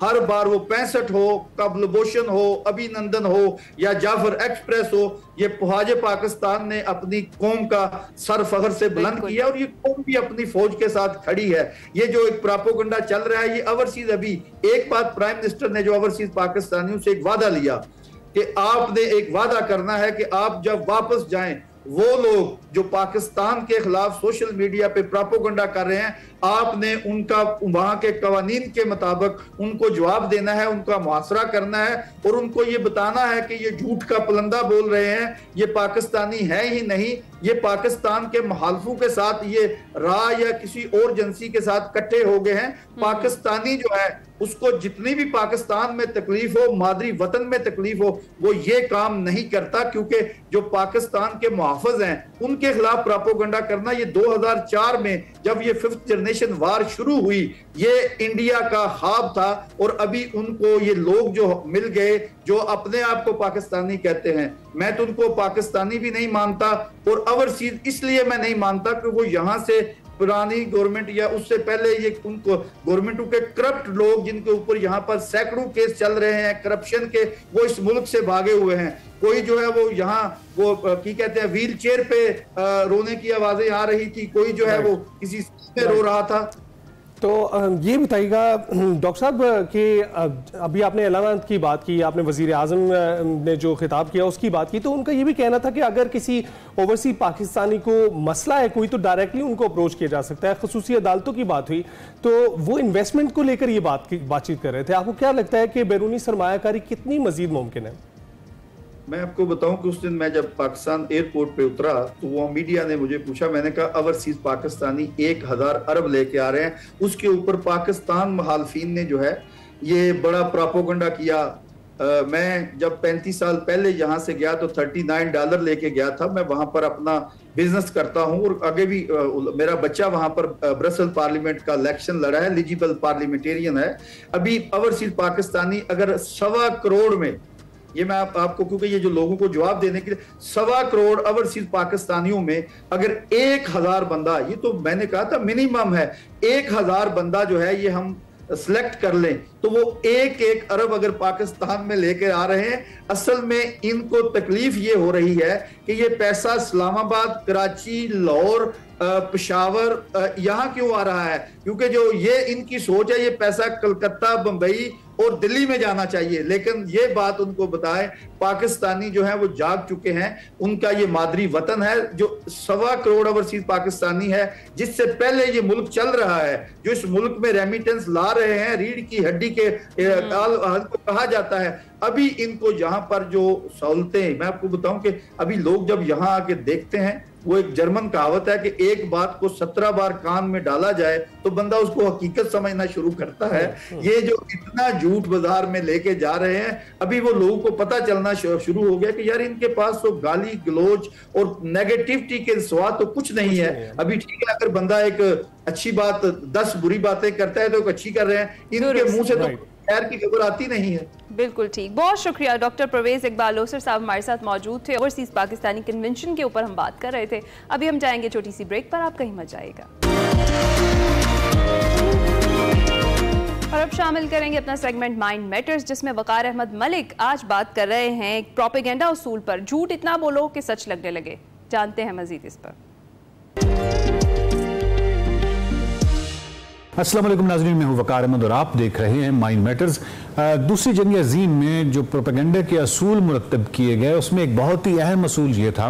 हर बार वो 65 हो, कबलभूषण हो, अभिनंदन हो या जाफर एक्सप्रेस हो, ये फौज पाकिस्तान ने अपनी कौम का सर फख्र से बुलंद किया और ये कौम भी अपनी फौज के साथ खड़ी है। ये जो एक प्रोपेगेंडा चल रहा है ये ओवरसीज, अभी एक बात प्राइम मिनिस्टर ने जो ओवरसीज पाकिस्तानियों से एक वादा लिया कि आपने एक वादा करना है कि आप जब वापस जाएं, वो लोग जो पाकिस्तान के खिलाफ सोशल मीडिया पे प्रोपेगेंडा कर रहे हैं, आपने उनका वहां के कवानीन के मुताबिक उनको जवाब देना है, उनका मुहासरा करना है और उनको ये बताना है कि ये झूठ का पलंदा बोल रहे हैं, ये पाकिस्तानी है ही नहीं, ये पाकिस्तान के मुखालफों के साथ ये रा या किसी और एजेंसी के साथ इकट्ठे हो गए हैं। पाकिस्तानी जो है उसको जितनी भी पाकिस्तान में तकलीफ हो, मादरी वतन में तकलीफ हो, वो ये काम नहीं करता, क्योंकि जो पाकिस्तान के मुहाफिज हैं उनके खिलाफ प्रोपेगेंडा करना, ये 2004 में जब ये 5th जनरेशन वार शुरू हुई, ये इंडिया का ख्वाब था। और अभी उनको ये लोग जो मिल गए जो अपने आप को पाकिस्तानी कहते हैं, मैं तो उनको पाकिस्तानी भी नहीं मानता और ओवरसीज इसलिए मैं नहीं मानता कि वो यहाँ से पुरानी गवर्नमेंट या उससे पहले ये उनको गवर्नमेंटों के करप्ट लोग जिनके ऊपर यहाँ पर सैकड़ों केस चल रहे हैं करप्शन के, वो इस मुल्क से भागे हुए हैं। कोई जो है वो यहाँ वो की कहते हैं व्हील चेयर पे रोने की आवाजें आ रही थी, कोई जो है वो किसी में रो रहा था। तो ये बताइएगा डॉक्टर साहब कि अभी आपने एलान की बात की, आपने वजीर आजम ने जो खिताब किया उसकी बात की, तो उनका ये भी कहना था कि अगर किसी ओवरसीज पाकिस्तानी को मसला है कोई, तो डायरेक्टली उनको अप्रोच किया जा सकता है। खसूसी अदालतों की बात हुई तो वो इन्वेस्टमेंट को लेकर ये बातचीत कर रहे थे। आपको क्या लगता है कि बैरूनी सरमायाकारी कितनी मजीद मुमकिन है? मैं आपको बताऊं कि उस दिन मैं जब पाकिस्तान एयरपोर्ट पे उतरा तो वो मीडिया ने मुझे पूछा, मैंने कहा ओवरसीज पाकिस्तानी 1000 अरब लेके आ रहे हैं, उसके ऊपर पाकिस्तान मुखालफिन ने जो है ये बड़ा प्रोपेगेंडा किया। मैं जब 35 साल पहले यहाँ से गया तो $39 लेके गया था। मैं वहां पर अपना बिजनेस करता हूँ और आगे भी मेरा बच्चा वहां पर ब्रसल पार्लियामेंट का इलेक्शन लड़ा है, एलिजिबल पार्लियामेंटेरियन है। अभी ओवरसीज पाकिस्तानी अगर 1.25 करोड़ में ये मैं आपको, क्योंकि ये जो लोगों को जवाब देने के लिए 1.25 करोड़ ओवरसीज पाकिस्तानियों में अगर 1000 बंदा, ये तो मैंने कहा था मिनिमम है, 1000 बंदा जो है ये हम सिलेक्ट कर लें तो वो 1 अरब अगर पाकिस्तान में लेकर आ रहे हैं। असल में इनको तकलीफ ये हो रही है कि ये पैसा इस्लामाबाद, कराची, लाहौर, पेशावर यहाँ क्यों आ रहा है, क्योंकि जो ये इनकी सोच है ये पैसा कलकत्ता, बंबई और दिल्ली में जाना चाहिए। लेकिन ये बात उनको बताएं, पाकिस्तानी जो है वो जाग चुके हैं, उनका ये मादरी वतन है, जो 1.25 करोड़ ओवरसीज पाकिस्तानी है, जिससे पहले ये मुल्क चल रहा है, जो इस मुल्क में रेमिटेंस ला रहे हैं, रीढ़ की हड्डी के को कहा जाता है। अभी इनको यहाँ पर जो सहूलतें, मैं आपको बताऊं कि अभी लोग जब यहाँ आके देखते हैं, वो एक जर्मन कहावत है कि एक बात को 17 बार कान में डाला जाए तो बंदा उसको हकीकत समझना शुरू करता है। ये जो इतना झूठ बाजार में लेके जा रहे हैं, अभी वो लोगों को पता चलना शुरू हो गया कि यार इनके पास तो गाली गलोच और नेगेटिविटी के सिवा तो कुछ नहीं है। अभी ठीक है, अगर बंदा एक अच्छी बात 10 बुरी बातें करता है तो अच्छी कर रहे हैं, इनके मुंह से तो खैर की खबर आती नहीं है। बिल्कुल ठीक, बहुत शुक्रिया डॉक्टर परवेज इकबाल ओसर साहब हमारे साथ मौजूद थे। ओवरसीज पाकिस्तानी कन्वेंशन के ऊपर हम बात कर रहे थे। अभी हम जाएंगे छोटी सी ब्रेक पर, आप कहीं मत जाइएगा। और अब शामिल करेंगे अपना सेगमेंट माइंड मैटर्स, जिसमें वकार अहमद मलिक आज बात कर रहे हैं प्रोपेगेंडा उसूल पर। झूठ इतना बोलो कि सच लगने लगे। जानते हैं मजीद इस पर। अस्सलाम वालेकुम नाज़रीन, मैं हूं वकार अहमद और आप देख रहे हैं माइंड मैटर्स। दूसरी जंग अज़ीम में जो प्रोपेगेंडा के असूल मुरतब किए गए, उसमें एक बहुत ही अहम असूल ये था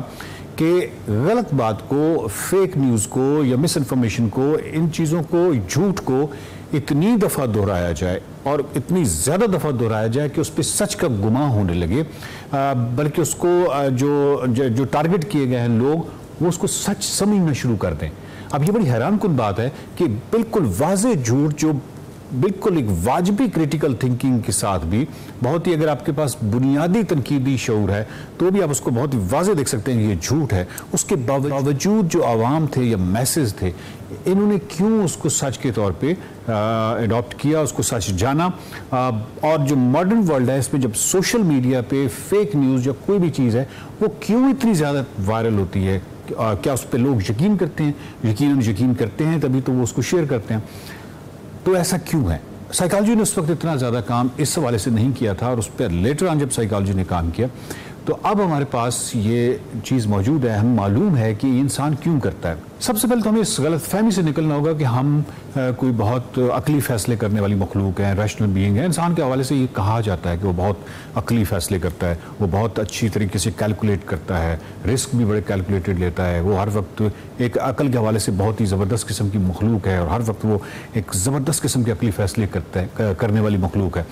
कि गलत बात को, फेक न्यूज़ को या मिस इन्फॉर्मेशन को, इन चीज़ों को, झूठ को इतनी दफ़ा दोहराया जाए और इतनी ज़्यादा दफ़ा दोहराया जाए कि उस पर सच का गुमा होने लगे, बल्कि उसको जो टारगेट किए गए हैं लोग, वो उसको सच समझना शुरू कर दें। अब ये बड़ी हैरानकुन बात है कि बिल्कुल वाज़े झूठ, जो बिल्कुल एक वाजबी क्रिटिकल थिंकिंग के साथ भी, बहुत ही, अगर आपके पास बुनियादी तनकीदी शऊर है तो भी आप उसको बहुत ही वाज़े देख सकते हैं ये झूठ है। उसके बावजूद जो आवाम थे या मैसेज थे, इन्होंने क्यों उसको सच के तौर पे अडॉप्ट किया, उसको सच जाना। और जो मॉडर्न वर्ल्ड है, इसमें जब सोशल मीडिया पे फेक न्यूज़ या कोई भी चीज़ है वो क्यों इतनी ज़्यादा वायरल होती है, क्या उस पर लोग यकीन करते हैं? यकीन करते हैं तभी तो वो उसको शेयर करते हैं। तो ऐसा क्यों है? साइकोलॉजी ने उस वक्त इतना ज़्यादा काम इस हवाले से नहीं किया था, और उस पर लेटर ऑन जब साइकोलॉजी ने काम किया तो अब हमारे पास ये चीज़ मौजूद है, हमें मालूम है कि इंसान क्यों करता है। सबसे पहले तो हमें इस गलत फहमी से निकलना होगा कि हम कोई बहुत अकली फ़ैसले करने वाली मखलूक हैं, रैशनल बीइंग है। इंसान के हवाले से ये कहा जाता है कि वो बहुत अकली फ़ैसले करता है, वो बहुत अच्छी तरीके से कैलकुलेट करता है, रिस्क भी बड़े कैलकुलेटेड लेता है, वो हर वक्त एक अकल के हवाले से बहुत ही ज़बरदस्त किस्म की मखलूक है, और हर वक्त वो एक ज़बरदस्त किस्म के अकली फ़ैसले करने वाली मखलूक है।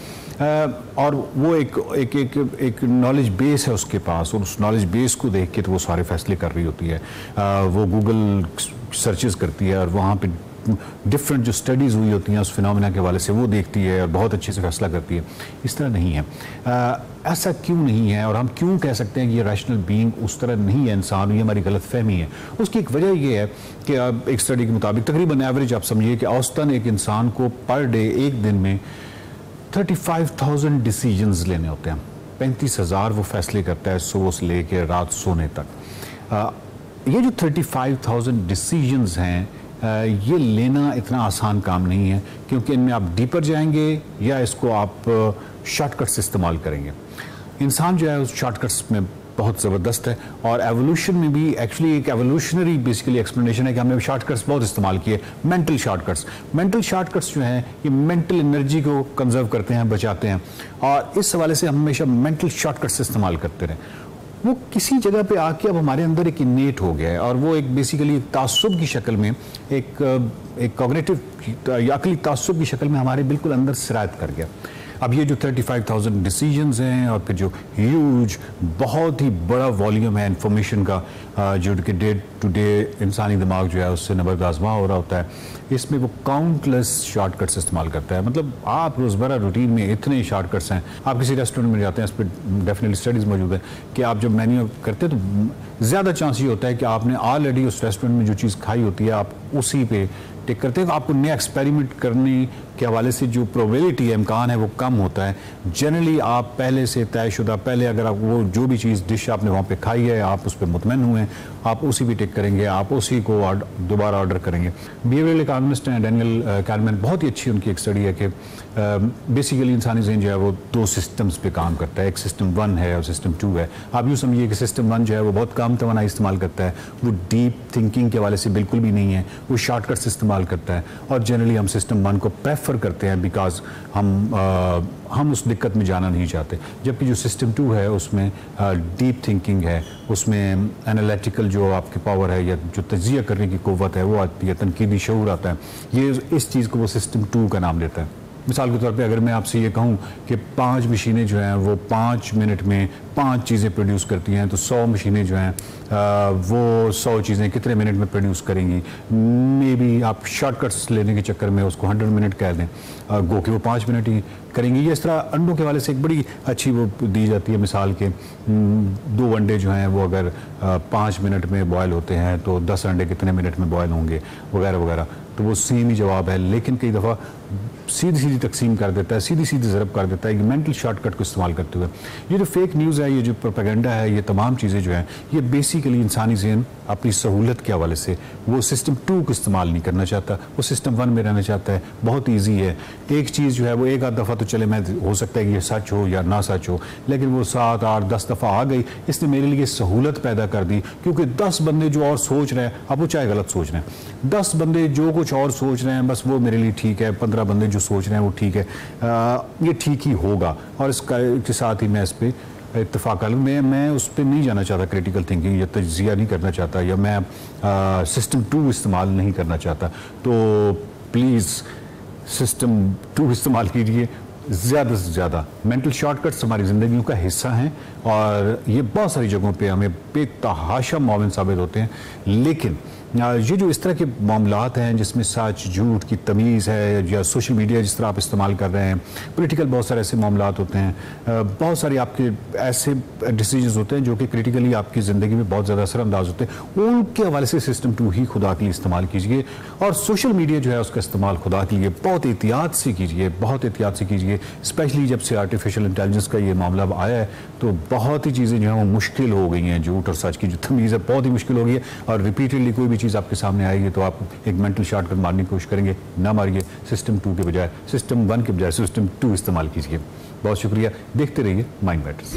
और वो एक नॉलेज बेस है उसके पास, और उस नॉलेज बेस को देख के तो वो सारे फैसले कर रही होती है। वो गूगल सर्चेस करती है और वहाँ पे डिफरेंट जो स्टडीज़ हुई होती हैं उस फिनोमेना के हवाले से वो देखती है और बहुत अच्छे से फैसला करती है। इस तरह नहीं है। ऐसा क्यों नहीं है, और हम क्यों कह सकते हैं कि ये रैशनल बीइंग उस तरह नहीं है इंसान, ये हमारी गलत फहमी है? उसकी एक वजह ये है कि एक स्टडी के मुताबिक तकरीबन एवरेज आप समझिए कि औसतन एक इंसान को पर डे, एक दिन में 35,000 डिसीजंस लेने होते हैं। 35,000 वो फैसले करता है सुबह से लेकर रात सोने तक। ये जो 35,000 डिसीजंस हैं, ये लेना इतना आसान काम नहीं है, क्योंकि इनमें आप डीपर जाएंगे या इसको आप शॉर्टकट्स इस्तेमाल करेंगे। इंसान जो है उस शॉर्टकट्स में बहुत ज़बरदस्त है, और एवोल्यूशन में भी एक्चुअली एक एवोल्यूशनरी बेसिकली एक्सप्लेनेशन है कि हमने शॉर्टकट्स बहुत इस्तेमाल किए। मेंटल शॉर्टकट्स जो हैं ये मेंटल एनर्जी को कंजर्व करते हैं, बचाते हैं, और इस हवाले से हम हमेशा मेंटल शॉर्टकट्स इस्तेमाल करते रहे। वो किसी जगह पे आके अब हमारे अंदर एक इनेट हो गया है, और वो एक बेसिकली तासुब की शक्ल में, एक कॉग्निटिव या अकली तासुब की शक्ल में हमारे बिल्कुल अंदर सिरायत कर गया। अब ये जो 35,000 डिसीजंस हैं, और फिर जो ह्यूज बहुत ही बड़ा वॉल्यूम है इंफॉर्मेशन का, जो कि डे टू डे इंसानी दिमाग जो है उससे नबर्द आजमा हो रहा होता है, इसमें वो काउंटलेस शॉर्टकट्स इस्तेमाल करता है। मतलब आप रोज़मर्रा रूटीन में इतने शॉर्टकट्स हैं, आप किसी रेस्टोरेंट में जाते हैं, इस पर डेफिनेटली स्टडीज़ मौजूद है कि आप जब मेन्यू करते हैं तो ज़्यादा चांस ये होता है कि आपने ऑलरेडी उस रेस्टोरेंट में जो चीज़ खाई होती है आप उसी पे टिक करते हैं। आपको नया एक्सपेरिमेंट करने के हवाले से जो प्रोबेबिलिटी है, इम्कान है, वो कम होता है। जनरली आप पहले से तयशुदा, पहले अगर आप वो जो भी चीज़ डिश आपने वहाँ पे खाई है, आप उस पर मुतमईन हुए हैं, आप उसी भी टिक करेंगे, आप उसी को दोबारा ऑर्डर करेंगे। बिहेवियरल इकोनॉमिस्ट हैं डैनियल कैलमैन, बहुत ही अच्छी उनकी एक स्टडी है कि बेसिकली इंसानी ज़हन जो है वो 2 सिस्टम्स पे काम करता है, एक सिस्टम 1 है और सिस्टम 2 है। आप यूँ समझिए कि सिस्टम 1 जो है वो बहुत कम तवानाई इस्तेमाल करता है, वो डीप थिंकिंग के हवाले से बिल्कुल भी नहीं है, वो शॉर्टकट्स इस्तेमाल करता है, और जनरली हम सिस्टम 1 को प्रेफर करते हैं बिकॉज हम उस दिक्कत में जाना नहीं चाहते। जबकि जो सिस्टम 2 है उसमें डीप थिंकिंग है, उसमें एनालिटिकल जो आपकी पावर है या जो तजिया करने की क़ुव्वत है वो आती है, तनकीदी शऊर आता है। ये इस चीज़ को वो सिस्टम 2 का नाम देता है। मिसाल के तौर पे अगर मैं आपसे ये कहूँ कि 5 मशीनें जो हैं वो 5 मिनट में 5 चीज़ें प्रोड्यूस करती हैं, तो 100 मशीनें जो हैं वो 100 चीज़ें कितने मिनट में प्रोड्यूस करेंगी? मे बी आप शॉर्टकट्स लेने के चक्कर में उसको 100 मिनट कह दें, गो कि वो 5 मिनट ही करेंगी। ये इस तरह अंडों के हवाले से एक बड़ी अच्छी वो दी जाती है मिसाल के 2 अंडे जो हैं वो अगर 5 मिनट में बॉयल होते हैं तो 10 अंडे कितने मिनट में बॉयल होंगे, वगैरह वगैरह। तो वो सेम ही जवाब है, लेकिन कई दफ़ा सीधी सीधी तकसीम कर देता है, सीधी सीधी ज़रब कर देता है कि मेंटल शॉर्टकट को इस्तेमाल करते हुए। ये जो फेक न्यूज़ है, ये जो प्रोपेगेंडा है, ये तमाम चीज़ें जो हैं ये बेसिकली इंसानी ज़हन अपनी सहूलत के हवाले से वो सिस्टम 2 को इस्तेमाल नहीं करना चाहता, वो सिस्टम 1 में रहना चाहता है। बहुत ईजी है, एक चीज़ जो है वो एक आध दफ़ा तो चले मैं हो सकता है कि ये सच हो या ना सच हो, लेकिन वो 7, 8, 10 दफ़ा आ गई, इसने मेरे लिए सहूलत पैदा कर दी। क्योंकि 10 बंदे जो और सोच रहे हैं, अब वो चाहे गलत सोच रहे हैं, 10 बंदे जो कुछ और सोच रहे हैं बस वो मेरे लिए ठीक है, 15 बंदे जो सोच रहे हैं वो ठीक है, ये ठीक ही होगा। और इसका के साथ ही मैं इस पर इत्तेफाक मैं उस पर नहीं जाना चाहता, क्रिटिकल थिंकिंग या तजिया नहीं करना चाहता, या मैं सिस्टम 2 इस्तेमाल नहीं करना चाहता। तो प्लीज़ सिस्टम 2 इस्तेमाल कीजिए ज़्यादा से ज़्यादा। मेंटल शॉर्टकट्स हमारी ज़िंदगियों का हिस्सा हैं और ये बहुत सारी जगहों पे हमें बेतहाशा मुआविन साबित होते हैं। लेकिन ये जो इस तरह के मामलात हैं जिसमें सच झूठ की तमीज़ है, या सोशल मीडिया जिस तरह आप इस्तेमाल कर रहे हैं, पॉलिटिकल बहुत सारे ऐसे मामलात होते हैं, बहुत सारे आपके ऐसे डिसीजंस होते हैं जो कि क्रिटिकली आपकी ज़िंदगी में बहुत ज़्यादा असरअंदाज होते हैं, उनके हवाले से सिस्टम 2 ही खुदा के लिए इस्तेमाल कीजिए। और सोशल मीडिया जो है उसका इस्तेमाल खुदा के लिए बहुत एहतियात से कीजिए, बहुत एहतियात से कीजिए। स्पेशली जब से आर्टिफिशियल इंटेलिजेंस का ये मामला आया है तो बहुत ही चीज़ें जो हैं वो मुश्किल हो गई हैं। झूठ और सच की जो तमीज़ है बहुत ही मुश्किल हो गई है, और रिपीटेडली कोई भी चीज़ आपके सामने आएगी तो आप एक मेंटल शॉर्टकट मारने की कोशिश करेंगे, ना मारिए। सिस्टम 2 के बजाय, सिस्टम 1 के बजाय सिस्टम 2 इस्तेमाल कीजिए। बहुत शुक्रिया, देखते रहिए माइंड मैटर्स।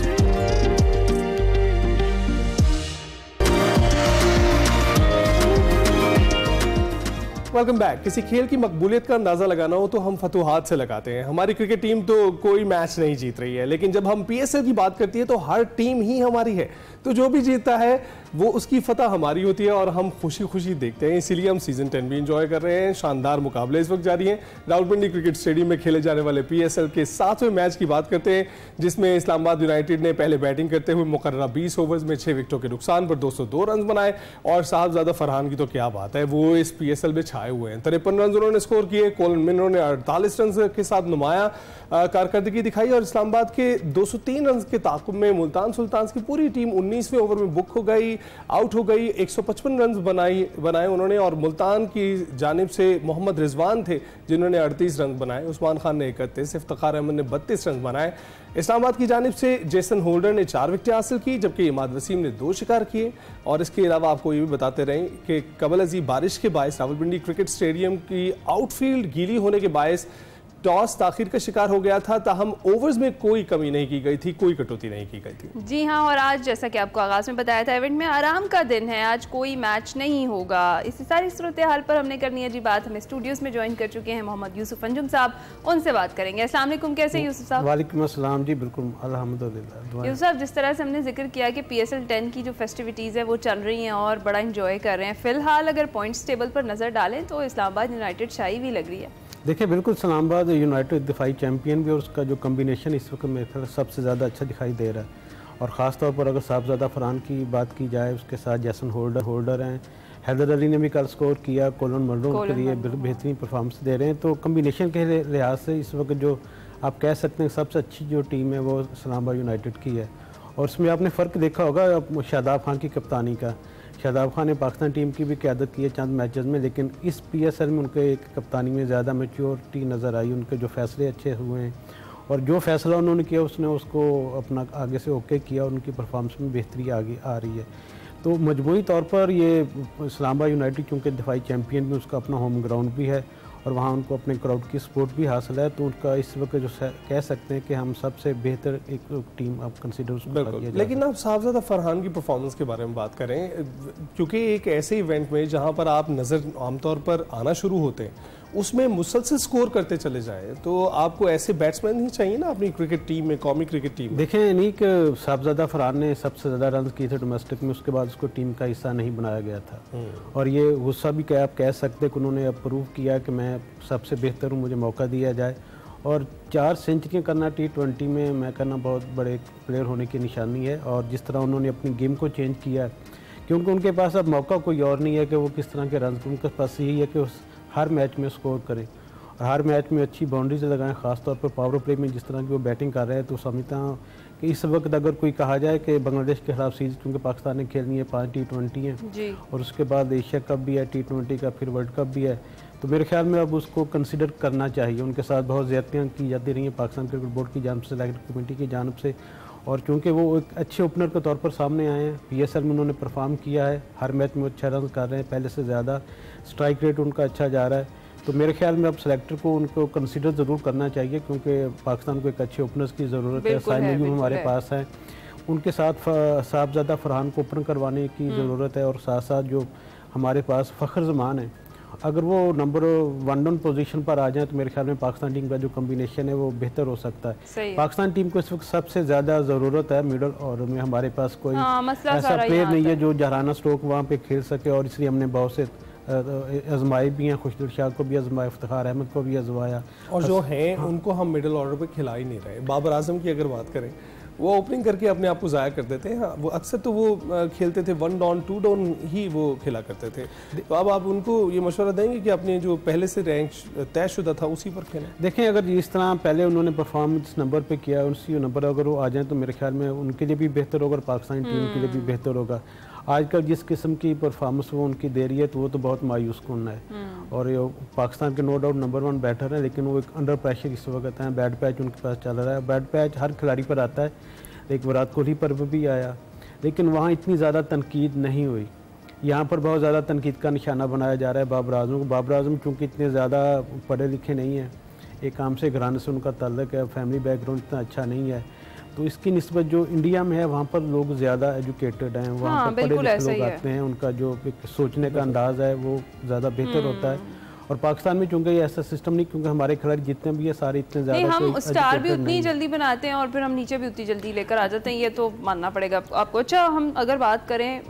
Welcome back. किसी खेल की मकबूलियत का अंदाज़ा लगाना हो तो हम फतूहात से लगाते हैं। हमारी क्रिकेट टीम तो कोई मैच नहीं जीत रही है, लेकिन जब हम PSL की बात करती है तो हर टीम ही हमारी है, तो जो भी जीतता है वो उसकी फतह हमारी होती है और हम खुशी खुशी देखते हैं। इसीलिए हम सीज़न 10 भी इंजॉय कर रहे हैं। शानदार मुकाबले इस वक्त जारी हैं। रावलपिंडी क्रिकेट स्टेडियम में खेले जाने वाले PSL के 7वें मैच की बात करते हैं, जिसमें इस्लामाबाद यूनाइटेड ने पहले बैटिंग करते हुए मुकर्ररा 20 ओवर्स में 6 विकेटों के नुकसान पर 202 रन बनाए। और साहबजादा फरहान की तो क्या बात है, वो इस PSL में छाए हुए हैं। 53 रन उन्होंने स्कोर किए। कोलन मिनरो ने 48 रन के साथ नुमाया कारकर्दगी दिखाई और इस्लामाबाद के 203 रन के ताकुब में मुल्तान सुल्तान्स की पूरी टीम 19वें ओवर में बुक हो गई, आउट हो गई। 155 रन बनाए उन्होंने, और मुल्तान की जानिब से मोहम्मद रिजवान थे जिन्होंने 38 रन बनाए, उस्मान खान ने 31, इफ्तिखार अहमद ने 32 रन बनाए। इस्लामाबाद की जानिब से जेसन होल्डर ने 4 विकेटें हासिल की, जबकि इमाद वसीम ने 2 शिकार किए। और इसके अलावा आपको ये भी बताते रहें कि कबल अजी बारिश के बायस रावलपिंडी क्रिकेट स्टेडियम की आउटफील्ड गीली होने के बायस टॉस ताखिर का शिकार हो गया था, ताहम ओवर्स में कोई कमी नहीं की गई थी, कोई कटौती नहीं की गई थी। जी हाँ, और आज जैसा कि आपको आगाज में बताया था, इवेंट में आराम का दिन है, आज कोई मैच नहीं होगा। इसी सारी सूरत हाल पर हमने करनी है जी बात। हमें स्टूडियोज में ज्वाइन कर चुके हैं मोहम्मद यूसुफ अंजुम साहब, उनसे बात करेंगे। अस्सलाम वालेकुम, कैसे यूसुफ साहब? वालेकुम अस्सलाम जी, बिल्कुल अल्हम्दुलिल्लाह। यूसुफ साहब, जिस तरह से हमने जिक्र किया कि PSL 10 की जो फेस्टिविटीज़ है वो चल रही हैं और बड़ा इंजॉय कर रहे हैं, फिलहाल अगर पॉइंट्स टेबल पर नज़र डालें तो इस्लामाबाद यूनाइटेड शाही भी लग रही है। देखिए, बिल्कुल इस्लामाबाद यूनाइटेड दिफाई चैम्पियन भी, और उसका जो कम्बिनेशन इस वक्त मेरे ख्याल सबसे ज़्यादा अच्छा दिखाई दे रहा है। और ख़ास तौर पर अगर साहबजादा फरहान की बात की जाए, उसके साथ जैसन होल्डर हैं, हैदर अली ने भी कल स्कोर किया, कोलन मर्डो के लिए बेहतरीन परफॉर्मेंस दे रहे हैं। तो कम्बिनेशन के लिहाज से इस वक्त जो आप कह सकते हैं सबसे अच्छी जो टीम है वो इस्लामाबाद यूनाइटेड की है। और उसमें आपने फ़र्क देखा होगा शादाब खान की कप्तानी का। शादाब खान ने पाकिस्तान टीम की भी क़यादत की है चंद मैचेस में, लेकिन इस PSL में उनके एक कप्तानी में ज़्यादा मैच्योरिटी नज़र आई, उनके जो फैसले अच्छे हुए हैं और जो फैसला उन्होंने किया उसने उसको अपना आगे से ओके किया और उनकी परफॉर्मेंस में बेहतरी आगे आ रही है। तो मजमूई तौर पर ये इस्लामाबाद यूनाइटेड क्योंकि दिफाई चैम्पियन भी उसका अपना होम ग्राउंड भी है और वहाँ उनको अपने क्राउड की सपोर्ट भी हासिल है, तो उनका इस वक्त जो कह सकते हैं कि हम सबसे बेहतर एक टीम आप कंसीडर उसको। लेकिन आप साहबजादा फरहान की परफॉर्मेंस के बारे में बात करें, क्योंकि एक ऐसे इवेंट में जहाँ पर आप नज़र आमतौर पर आना शुरू होते हैं उसमें मुसलसल स्कोर करते चले जाएं, तो आपको ऐसे बैट्समैन ही चाहिए ना अपनी क्रिकेट टीम में, कौमी क्रिकेट टीम में। देखें नहीं कि साहबजादा फरहान ने सबसे ज़्यादा रन किए थे डोमेस्टिक में, उसके बाद उसको टीम का हिस्सा नहीं बनाया गया था और ये गुस्सा भी क्या आप कह सकते कि उन्होंने अब प्रूव किया कि मैं सबसे बेहतर हूँ, मुझे मौका दिया जाए। और 4 सेंचुरियाँ करना T20 में मैं करना बहुत बड़े प्लेयर होने की निशानी है और जिस तरह उन्होंने अपनी गेम को चेंज किया है, क्योंकि उनके पास अब मौका कोई और नहीं है कि वो किस तरह के रन, उनके पास यही है कि उस हर मैच में स्कोर करें और हर मैच में अच्छी बाउंड्रीज लगाएं, ख़ासतौर पर पावर प्ले में जिस तरह की वो बैटिंग कर रहे हैं। तो समझता हूँ कि इस वक्त अगर कोई कहा जाए कि बांग्लादेश के खिलाफ सीरीज़, क्योंकि पाकिस्तान ने खेलनी है 5 T20 हैं और उसके बाद एशिया कप भी है T20 का, फिर वर्ल्ड कप भी है, तो मेरे ख्याल में अब उसको कंसिडर करना चाहिए। उनके साथ बहुत ज़्यादतियाँ की जाती रही हैं पाकिस्तान क्रिकेट बोर्ड की जानब से, सेलेक्ट कमेटी की जानब से, और क्योंकि वो एक अच्छे ओपनर के तौर पर सामने आए हैं, PSL में उन्होंने परफॉर्म किया है, हर मैच में अच्छा रन कर रहे हैं, पहले से ज़्यादा स्ट्राइक रेट उनका अच्छा जा रहा है, तो मेरे ख्याल में अब सेलेक्टर को उनको कंसीडर ज़रूर करना चाहिए क्योंकि पाकिस्तान को एक अच्छे ओपनर्स की ज़रूरत है। साइम अयूब हमारे पास है, उनके साथ साहबजादा फरहान को ओपन करवाने की ज़रूरत है और साथ साथ जो हमारे पास फ़खर जमान है, अगर वो नंबर 1 डाउन पोजीशन पर आ जाए तो मेरे ख्याल में पाकिस्तान टीम का जो कम्बिनेशन है वो बेहतर हो सकता है। पाकिस्तान टीम को इस वक्त सबसे ज़्यादा ज़रूरत है मिडल ऑर्डर में, हमारे पास कोई ऐसा प्लेयर नहीं है जो जहाराना स्ट्रोक वहाँ पे खेल सके और इसलिए हमने बहुत से आजमाए भी हैं, खुशदिल शाह को भी आजमाया, इफ्तिखार अहमद को भी आजमाया, और जो हैं उनको हम मिडिल ऑर्डर पे खिला ही नहीं रहे। बाबर आजम की अगर बात करें, वो ओपनिंग करके अपने आप को ज़ाया कर देते हैं। हाँ, वो अक्सर तो वो खेलते थे 1 डाउन 2 डाउन ही वो खेला करते थे, तो अब आप उनको ये मशवरा देंगे कि अपने जो पहले से रैंक तयशुदा था उसी पर खेलें? देखें, अगर जिस तरह पहले उन्होंने परफॉर्म जिस नंबर पे किया उसी नंबर अगर वो आ जाए तो मेरे ख्याल में उनके लिए भी बेहतर होगा और पाकिस्तानी टीम के लिए भी बेहतर होगा। आजकल जिस किस्म की परफॉर्मेंस वो उनकी दे रही है तो वो तो बहुत मायूस कुन है और ये पाकिस्तान के नो डाउट नंबर 1 बैटर है, लेकिन वो एक अंडर प्रेशर इस वक्त हैं। बैड पैच उनके पास चल रहा है, बैड पैच हर खिलाड़ी पर आता है, एक विराट कोहली पर भी आया, लेकिन वहाँ इतनी ज़्यादा तनकीद नहीं हुई। यहाँ पर बहुत ज़्यादा तनकीद का निशाना बनाया जा रहा है बाबर आजम को। बाबर आजम चूँकि इतने ज़्यादा पढ़े लिखे नहीं हैं, एक आम से घराने से उनका ताल्लुक है, फैमिली बैकग्राउंड इतना अच्छा नहीं है, तो इसकी निस्बत जो इंडिया में है वहाँ पर लोग ज़्यादा एजुकेटेड हैं, वहाँ पर पढ़े लिखे लोग आते हैं, उनका जो एक सोचने का अंदाज़ है वो ज़्यादा बेहतर होता है। और पाकिस्तान में चूंकि ये ऐसा सिस्टम नहीं, क्योंकि हमारे खिलाड़ी जितने भी है सारे इतने ज़्यादा हम स्टार भी उतनी जल्दी बनाते हैं और फिर हम नीचे भी उतनी जल्दी लेकर आ जाते हैं, ये तो मानना पड़ेगा आपको। अच्छा, हम अगर बात करें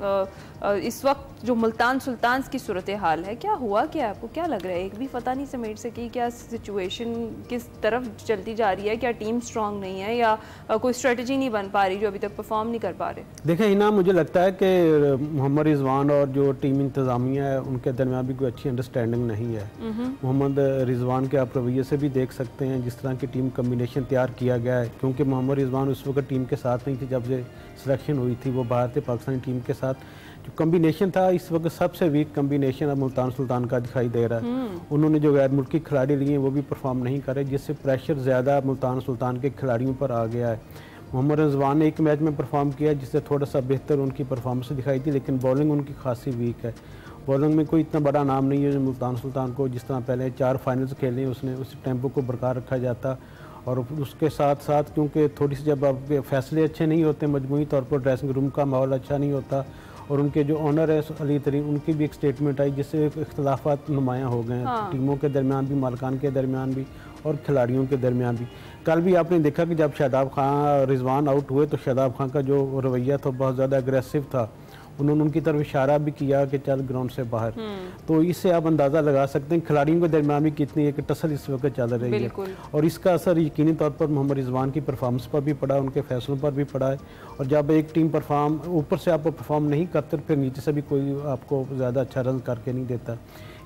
इस वक्त जो मुल्तान सुल्तान्स की सूरत हाल है, क्या हुआ, क्या आपको क्या लग रहा है? एक भी फतह नहीं समेट सकी, क्या सिचुएशन किस तरफ चलती जा रही है? क्या टीम स्ट्रॉन्ग नहीं है या कोई स्ट्रेटजी नहीं बन पा रही जो अभी तक परफॉर्म नहीं कर पा रहे? देखें हिना, मुझे लगता है कि मोहम्मद रिजवान और जो टीम इंतज़ामिया है उनके दरमियान भी कोई अच्छी अंडरस्टैंडिंग नहीं है। मोहम्मद रिजवान के आप रवैये से भी देख सकते हैं जिस तरह की टीम कम्बिनेशन तैयार किया गया है, क्योंकि मोहम्मद रिजवान उस वक्त टीम के साथ नहीं थी जब से सिलेक्शन हुई थी, वो बाहर थे पाकिस्तानी टीम के साथ। जो कम्बिनेशन था इस वक्त सबसे वीक कम्बिनेशन अब मुल्तान सुल्तान का दिखाई दे रहा है। उन्होंने जो गैर मुल्की खिलाड़ी लिए वो भी परफॉर्म नहीं करे, जिससे प्रेशर ज़्यादा मुल्तान सुल्तान के खिलाड़ियों पर आ गया है। मोहम्मद रिजवान ने एक मैच में परफॉर्म किया जिससे थोड़ा सा बेहतर उनकी परफॉर्मेंस दिखाई थी, लेकिन बॉलिंग उनकी खासी वीक है। बॉलिंग में कोई इतना बड़ा नाम नहीं है जो मुल्तान सुल्तान को जिस तरह पहले 4 फाइनल्स खेले उसने उस टेम्पो को बरकरार रखा जाता। और उसके साथ साथ क्योंकि थोड़ी सी जब आप फैसले अच्छे नहीं होते, मजमूई तौर पर ड्रेसिंग रूम का माहौल अच्छा नहीं होता, और उनके जो ऑनर है अली तरीन, उनकी भी एक स्टेटमेंट आई जिससे इख्तलाफात नुमायाँ हो गए हैं टीमों के दरमियान भी, मालकान के दरमियान भी और खिलाड़ियों के दरमियान भी। कल भी आपने देखा कि जब शादाब खान रिजवान आउट हुए तो शादाब खान का जो रवैया था बहुत ज़्यादा अग्रेसिव था, उन्होंने उनकी तरफ इशारा भी किया कि चल ग्राउंड से बाहर। तो इससे आप अंदाज़ा लगा सकते हैं खिलाड़ियों के दरमियान भी कितनी एक टसल इस वक्त चल रही है, और इसका असर यकीनी तौर पर मोहम्मद रिजवान की परफॉर्मेंस पर भी पड़ा, उनके फैसलों पर भी पड़ा है। और जब एक टीम परफॉर्म ऊपर से आप परफॉर्म नहीं करते फिर नीचे से भी कोई आपको ज़्यादा अच्छा रन करके नहीं देता।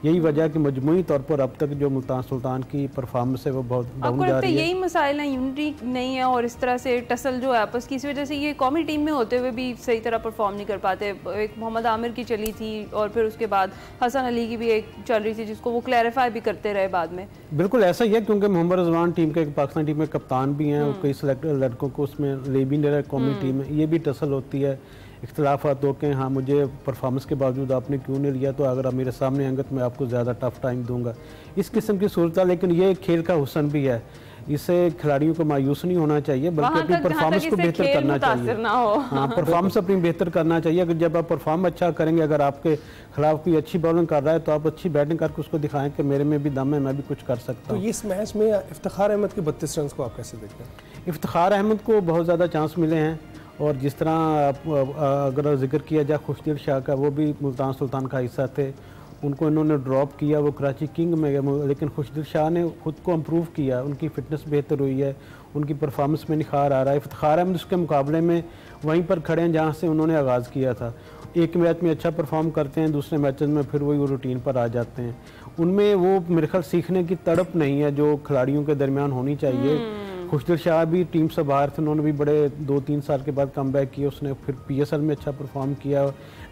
यही वजह कि मजमूई तौर पर अब तक जो मुल्तान सुल्तान की परफॉर्मेंस है वो बहुत डाउन जा रही है। यही मसाइल है, यूनिटी नहीं है और इस तरह से टसल जो है आपस की, इस वजह से ये कौमी टीम में होते हुए भी सही तरह परफॉर्म नहीं कर पाते। एक मोहम्मद आमिर की चली थी और फिर उसके बाद हसन अली की भी एक चल रही थी जिसको वो क्लैरिफाई भी करते रहे बाद में। बिल्कुल ऐसा ही है, क्योंकि मोहम्मद रिजवान टीम के पाकिस्तान टीम में कप्तान भी हैं और कई सिलेक्टेड लड़कों को उसमें ले भी नहीं रहा कौमी टीम में, ये भी टसल होती है। इख्तलाफात हो के हाँ मुझे परफॉर्मेंस के बावजूद आपने क्यों नहीं लिया, तो अगर आप मेरे सामने आएंगे तो मैं आपको ज़्यादा टफ टाइम दूंगा, इस किस्म की सूरत है। लेकिन ये खेल का हुस्न भी है, इससे खिलाड़ियों को मायूस नहीं होना चाहिए बल्कि अपनी परफॉर्मेंस को बेहतर करना चाहिए। हाँ, परफॉर्मेंस अपनी बेहतर करना चाहिए। अगर जब आप परफॉर्म अच्छा करेंगे, अगर आपके खिलाफ कोई अच्छी बॉलिंग कर रहा है तो आप अच्छी बैटिंग करके उसको दिखाएं कि मेरे में भी दम है, मैं भी कुछ कर सकता हूँ। तो इस मैच में इफ्तिखार अहमद के 32 रन को आप कैसे देखते हैं? इफ्तिखार अहमद को बहुत ज़्यादा चांस मिले हैं और जिस तरह अगर जिक्र किया जाए खुशदिल शाह का, वो भी मुल्तान सुल्तान का हिस्सा थे, उनको इन्होंने ड्रॉप किया, वो कराची किंग में गए, लेकिन खुशदिल शाह ने खुद को इम्प्रूव किया, उनकी फ़िटनेस बेहतर हुई है, उनकी परफॉर्मेंस में निखार आ रहा है। इफ्तिखार अहमद उसके मुकाबले में वहीं पर खड़े हैं जहाँ से उन्होंने आगाज़ किया था। एक मैच में अच्छा परफॉर्म करते हैं, दूसरे मैचेस में फिर वही रूटीन पर आ जाते हैं। उनमें वो मेरे ख्याल सीखने की तड़प नहीं है जो खिलाड़ियों के दरमियान होनी चाहिए। खुशदिल शाह भी टीम से बाहर थे, उन्होंने भी बड़े 2-3 साल के बाद कम बैक किया, उसने फिर PSL में अच्छा परफॉर्म किया।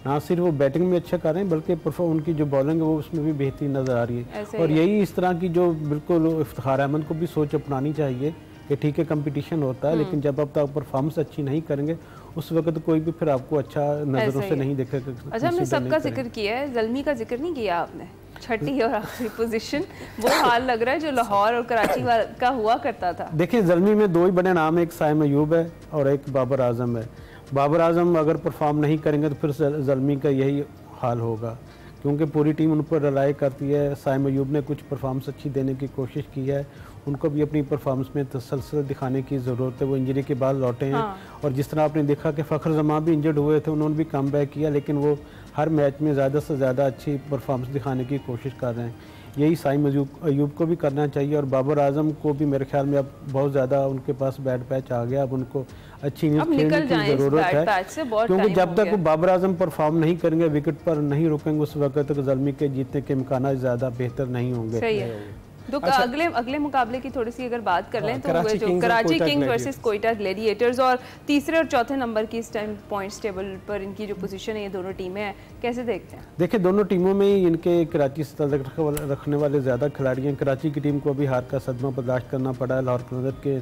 ना सिर्फ वो बैटिंग में अच्छा कर रहे हैं बल्कि उनकी जो बॉलिंग है वो उसमें भी बेहतरी नज़र आ रही है। और यही इस तरह की जो बिल्कुल इफ्तिखार अहमद को भी सोच अपनानी चाहिए कि ठीक है कंपटीशन होता है, लेकिन जब आप तक परफॉर्मेंस अच्छी नहीं करेंगे उस वक्त कोई भी फिर आपको अच्छा नज़रों से नहीं देखेगा। अच्छा, हमने सबका जिक्र किया है, ज़ल्मी का जिक्र नहीं किया आपने। छठी और आखिरी पोजीशन, वो हाल लग रहा है जो लाहौर और कराची का हुआ करता था। देखिए ज़ल्मी में दो ही बड़े नाम है, एक साइम अयूब है और एक बाबर आजम है। बाबर आजम अगर परफॉर्म नहीं करेंगे तो फिर ज़ल्मी का यही हाल होगा, क्योंकि पूरी टीम उन पर रिलाई करती है। साइम अयूब ने कुछ परफॉर्मेंस अच्छी देने की कोशिश की है, उनको भी अपनी परफॉर्मेंस में तसलसल दिखाने की ज़रूरत है। वो इंजरी के बाद लौटे हैं और जिस तरह आपने देखा कि फ़खर जमान भी इंजर्ड हुए थे, उन्होंने भी कम बैक किया, लेकिन वो हर मैच में ज़्यादा से ज़्यादा अच्छी परफॉर्मेंस दिखाने की कोशिश कर रहे हैं। यही साइम अयूब को भी करना चाहिए और बाबर आजम को भी मेरे ख्याल में अब बहुत ज़्यादा उनके पास बैट पैच आ गया, अब उनको अच्छी इनिंग्स खेलने की ज़रूरत है, क्योंकि जब तक वो बाबर आजम परफॉर्म नहीं करेंगे, विकेट पर नहीं रुकेंगे, उस वक्त तक ज़ल्मी के जीतने के इम्कान ज़्यादा बेहतर नहीं होंगे। तो अगले मुकाबले की थोड़ी सी अगर बात कर लें तो जो Karachi king versus Quetta Gladiators, और तीसरे और चौथे नंबर की इस टाइम पॉइंट्स टेबल पर इनकी जो पोजीशन है ये दोनों टीमें हैं, कैसे देखते हैं? देखिए दोनों टीमों में ही इनके कराची से ताल्लुक रखने वाले ज़्यादा खिलाड़ी हैं। कराची की टीम को अभी हार का सदमा बर्दाश्त करना पड़ा है लाहौर कलंदर के,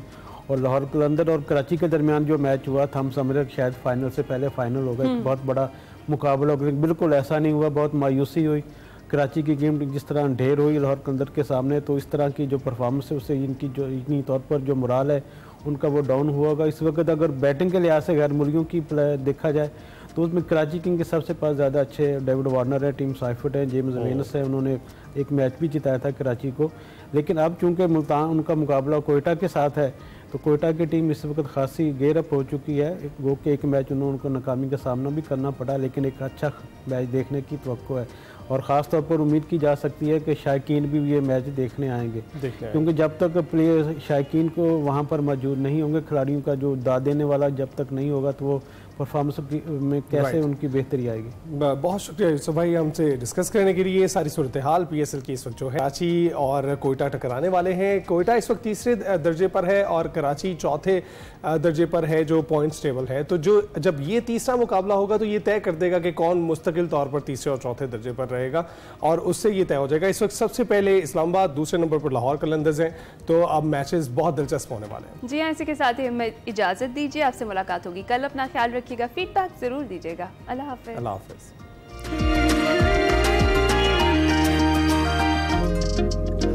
और लाहौर कलंदर और कराची के दरमियान जो मैच हुआ था, हम समझ रहे शायद फाइनल से पहले फाइनल होगा, एक बहुत बड़ा मुकाबला होगा, बिल्कुल ऐसा नहीं हुआ, बहुत मायूसी हुई। कराची की गेम जिस तरह ढेर हुई लाहौर कलंदर के सामने, तो इस तरह की जो परफॉर्मेंस है उससे इनकी जो इतनी तौर पर जो मोराल है उनका वो डाउन हुआ होगा। इस वक्त अगर बैटिंग के लिहाज से गैर मुल्कियों की देखा जाए तो उसमें कराची किंग के सबसे पास ज़्यादा अच्छे डेविड वार्नर है, टीम साइफर्ट है, जेम्स वेनस है, उन्होंने एक मैच भी जिताया था कराची को। लेकिन अब चूँकि मुल्तान उनका मुकाबला कोयटा के साथ है तो कोयटा की टीम इस वक्त खासी गेयरअप हो चुकी है। गो के एक मैच उनको नाकामी का सामना भी करना पड़ा, लेकिन एक अच्छा मैच देखने की तवक्को है और ख़ास तौर पर उम्मीद की जा सकती है कि शायकीन भी ये मैच देखने आएंगे, क्योंकि जब तक प्लेयर शायकीन को वहाँ पर मौजूद नहीं होंगे, खिलाड़ियों का जो दाद देने वाला जब तक नहीं होगा तो वो परफॉर्मेंस में कैसे उनकी बेहतरी आएगी। बहुत शुक्रिया यूसुफ भाई हमसे डिस्कस करने के लिए। सारी सूरत हाल PSL की इस वक्त जो है कराची और कोयटा टकराने वाले हैं। कोयटा इस वक्त तीसरे दर्जे पर है और कराची चौथे दर्जे पर है जो पॉइंट्स टेबल है। तो जो जब ये तीसरा मुकाबला होगा तो ये तय कर देगा कि कौन मुस्तकिल तौर पर तीसरे और चौथे दर्जे पर रहेगा और उससे ये तय हो जाएगा। इस वक्त सबसे पहले इस्लामाबाद, दूसरे नंबर पर लाहौर कलंदर्स हैं, तो अब मैचेस बहुत दिलचस्प होने वाले हैं। जी हाँ, इसी के साथ ही हमें इजाज़त दीजिए, आपसे मुलाकात होगी कल। अपना ख्याल रखिएगा, फीडबैक ज़रूर दीजिएगा। अल्लाह हाफ़िज़। अल्लाह हाफ़िज़।